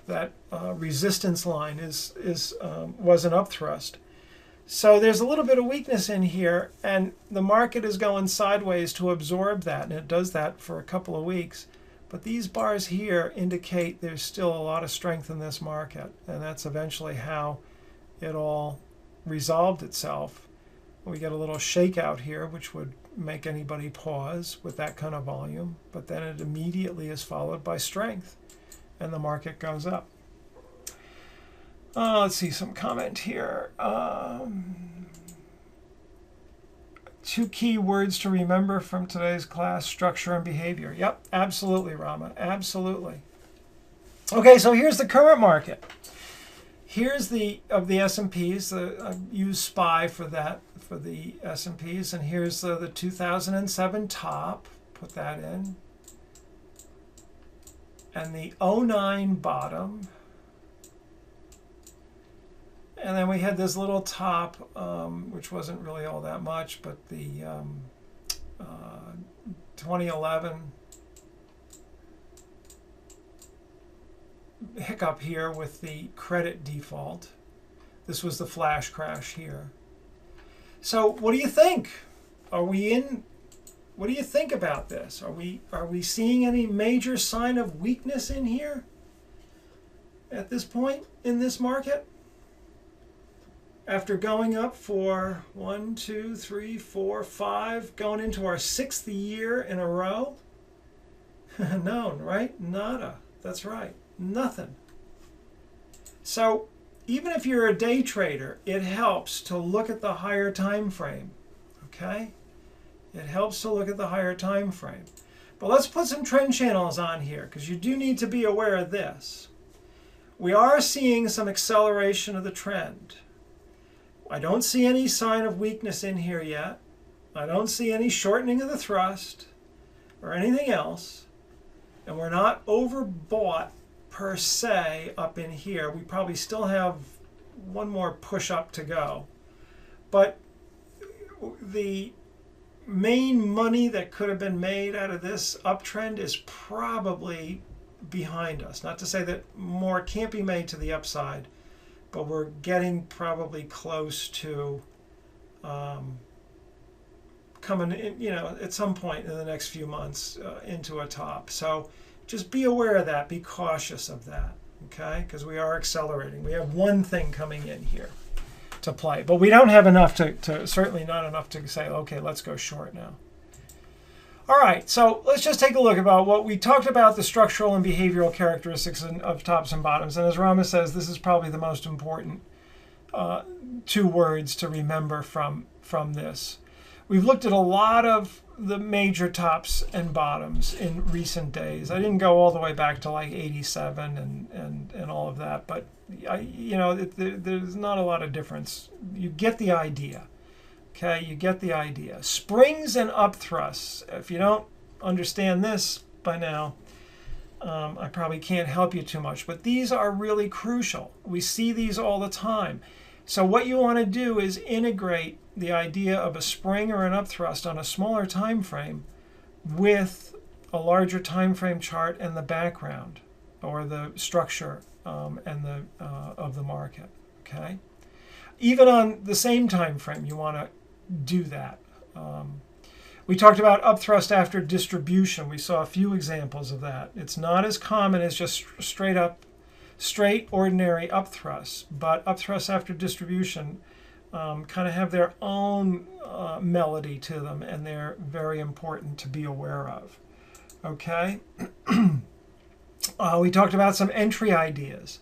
That resistance line was an upthrust. So there's a little bit of weakness in here, and the market is going sideways to absorb that, and it does that for a couple of weeks. But these bars here indicate there's still a lot of strength in this market, and that's eventually how it all resolved itself. We get a little shakeout here, which would make anybody pause with that kind of volume, but then it immediately is followed by strength, and the market goes up. Let's see some comment here. 2 key words to remember from today's class: structure and behavior. Yep, absolutely, Rama, absolutely. Okay, so here's the current market. Here's the S&Ps. I use SPY for that, for the S&Ps, and here's the 2007 top. Put that in, and the 09 bottom. And then we had this little top, which wasn't really all that much, but the 2011 hiccup here with the credit default. This was the flash crash here. So what do you think? What do you think about this? Are we seeing any major sign of weakness in here at this point in this market? After going up for 1, 2, 3, 4, 5, going into our 6th year in a row? No, right? Nada. That's right. Nothing. So even if you're a day trader, it helps to look at the higher time frame. Okay? It helps to look at the higher time frame. But let's put some trend channels on here, because you do need to be aware of this. We are seeing some acceleration of the trend. I don't see any sign of weakness in here yet. I don't see any shortening of the thrust or anything else. And we're not overbought per se up in here. We probably still have one more push up to go. But the main money that could have been made out of this uptrend is probably behind us. Not to say that more can't be made to the upside, but we're getting probably close to coming in, at some point in the next few months into a top. So just be aware of that. Be cautious of that, okay? Because we are accelerating. We have one thing coming in here to play, but we don't have enough to certainly not enough to say, okay, let's go short now. All right, so let's just take a look about what we talked about, the structural and behavioral characteristics of tops and bottoms. And as Rama says, this is probably the most important 2 words to remember from this. We've looked at a lot of the major tops and bottoms in recent days. I didn't go all the way back to like 87 and all of that, but there's not a lot of difference. You get the idea. Okay, you get the idea. Springs and upthrusts. If you don't understand this by now, I probably can't help you too much, but these are really crucial. We see these all the time. So what you want to do is integrate the idea of a spring or an upthrust on a smaller time frame with a larger time frame chart and the background or the structure of the market. Okay, even on the same time frame, you want to do that. We talked about upthrust after distribution. We saw a few examples of that. It's not as common as just straight ordinary upthrusts, but upthrusts after distribution kind of have their own melody to them, and they're very important to be aware of. Okay. We talked about some entry ideas.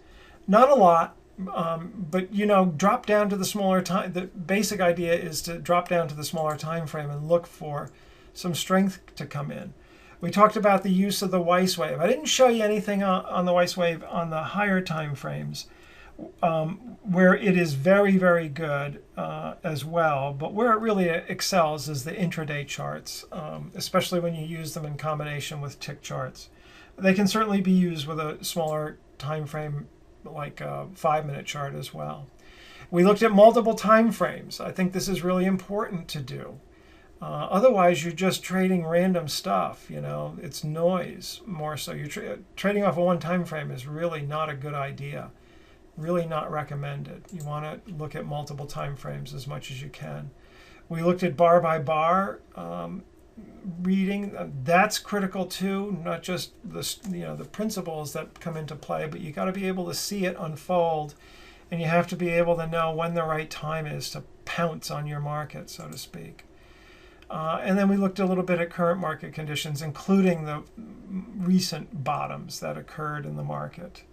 Not a lot. But you know, drop down to the smaller time. The basic idea is to drop down to the smaller time frame and look for some strength to come in. We talked about the use of the Weiss wave. I didn't show you anything on the Weiss wave on the higher time frames, where it is very, very good as well. But where it really excels is the intraday charts, especially when you use them in combination with tick charts. They can certainly be used with a smaller time frame, like a 5-minute chart as well. We looked at multiple time frames. I think this is really important to do. Otherwise, you're just trading random stuff. You know, it's noise more so. You're trading off of one time frame is really not a good idea. Really not recommended. You want to look at multiple time frames as much as you can. We looked at bar by bar reading. That's critical too. Not just the principles that come into play, but you got to be able to see it unfold, and you have to be able to know when the right time is to pounce on your market, so to speak. And then we looked a little bit at current market conditions, including the recent bottoms that occurred in the market.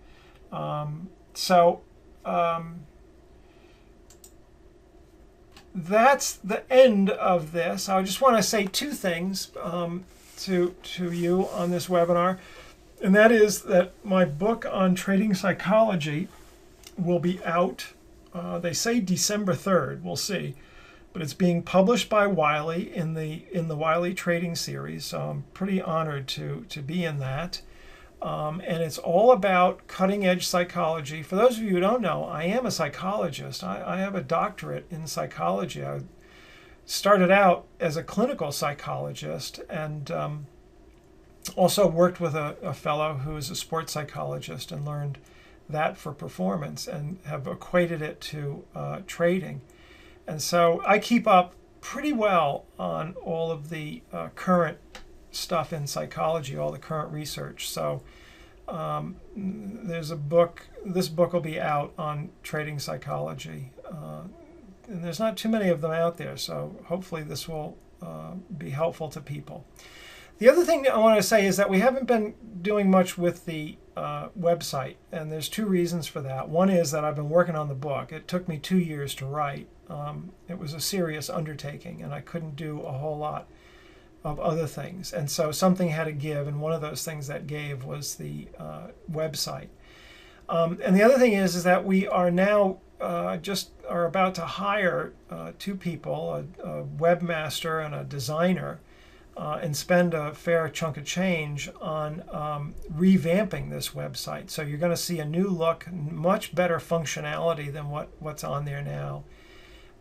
That's the end of this. I just want to say two things to you on this webinar, and that is that my book on trading psychology will be out. They say December 3rd. We'll see. But it's being published by Wiley in the Wiley Trading Series, so I'm pretty honored to be in that. And it's all about cutting-edge psychology. For those of you who don't know, I am a psychologist. I have a doctorate in psychology. I started out as a clinical psychologist and also worked with a fellow who is a sports psychologist and learned that for performance and have equated it to trading. And so I keep up pretty well on all of the current stuff in psychology, all the current research. So there's a book, this book will be out on trading psychology. And there's not too many of them out there, so hopefully this will be helpful to people. The other thing that I want to say is that we haven't been doing much with the website, and there's two reasons for that. One is that I've been working on the book. It took me 2 years to write. It was a serious undertaking, and I couldn't do a whole lot of other things. And so something had to give, and one of those things that gave was the website. And the other thing is that we are now just are about to hire 2 people, a webmaster and a designer, and spend a fair chunk of change on revamping this website. So you're going to see a new look, much better functionality than what's on there now.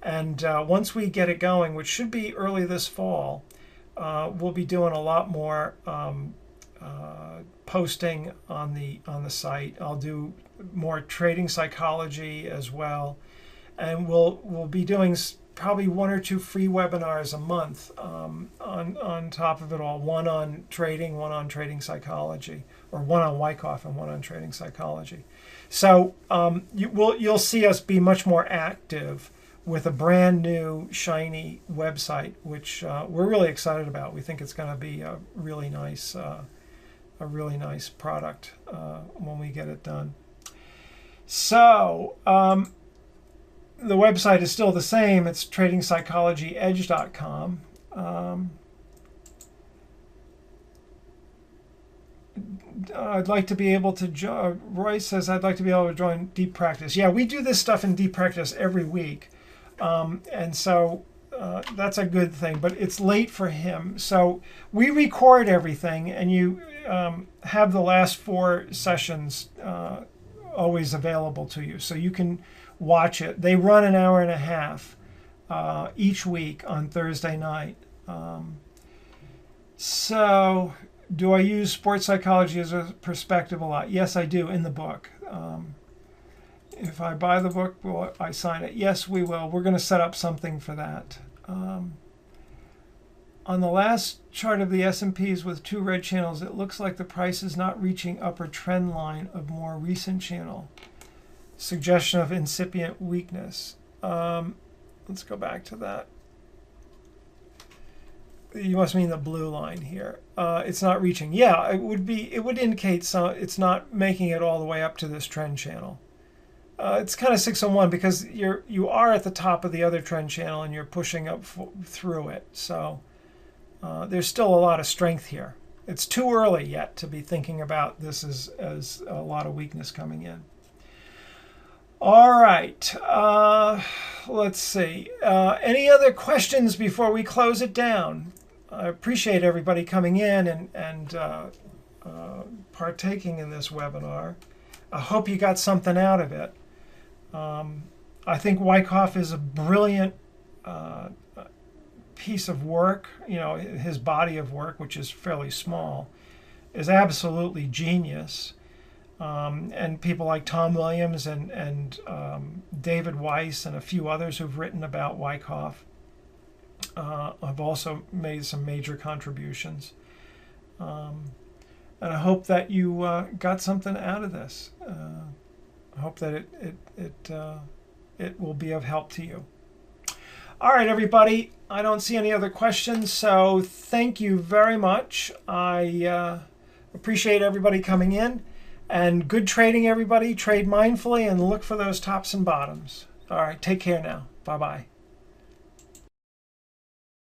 And once we get it going, which should be early this fall, we'll be doing a lot more posting on the site. I'll do more trading psychology as well, and we'll be doing probably 1 or 2 free webinars a month on top of it all. One on trading psychology, or one on Wyckoff and one on trading psychology. So you'll see us be much more active with a brand new shiny website, which we're really excited about. We think it's going to be a really nice product when we get it done. So the website is still the same. It's tradingpsychologyedge.com. I'd like to be able to Roy says I'd like to be able to join Deep Practice. Yeah, we do this stuff in Deep Practice every week. And so that's a good thing, but it's late for him. So we record everything, and you have the last 4 sessions always available to you. So you can watch it. They run an hour and a half each week on Thursday night. So do I use sports psychology as a perspective a lot? Yes, I do, in the book. If I buy the book, will I sign it? Yes, we will. We're going to set up something for that. On the last chart of the S&Ps with 2 red channels, it looks like the price is not reaching upper trend line of more recent channel. Suggestion of incipient weakness. Let's go back to that. You must mean the blue line here. It's not reaching. Yeah, it would indicate it's not making it all the way up to this trend channel. it's kind of 601 because you are at the top of the other trend channel and you're pushing up through it. So there's still a lot of strength here. It's too early yet to be thinking about this as a lot of weakness coming in. All right, let's see. Any other questions before we close it down? I appreciate everybody coming in and partaking in this webinar. I hope you got something out of it. I think Wyckoff is a brilliant piece of work. You know, his body of work, which is fairly small, is absolutely genius. And people like Tom Williams and David Weiss and a few others who've written about Wyckoff have also made some major contributions. And I hope that you got something out of this. I hope that it will be of help to you. All right, everybody. I don't see any other questions, so thank you very much. I appreciate everybody coming in. And good trading, everybody. Trade mindfully and look for those tops and bottoms. All right, take care now. Bye-bye.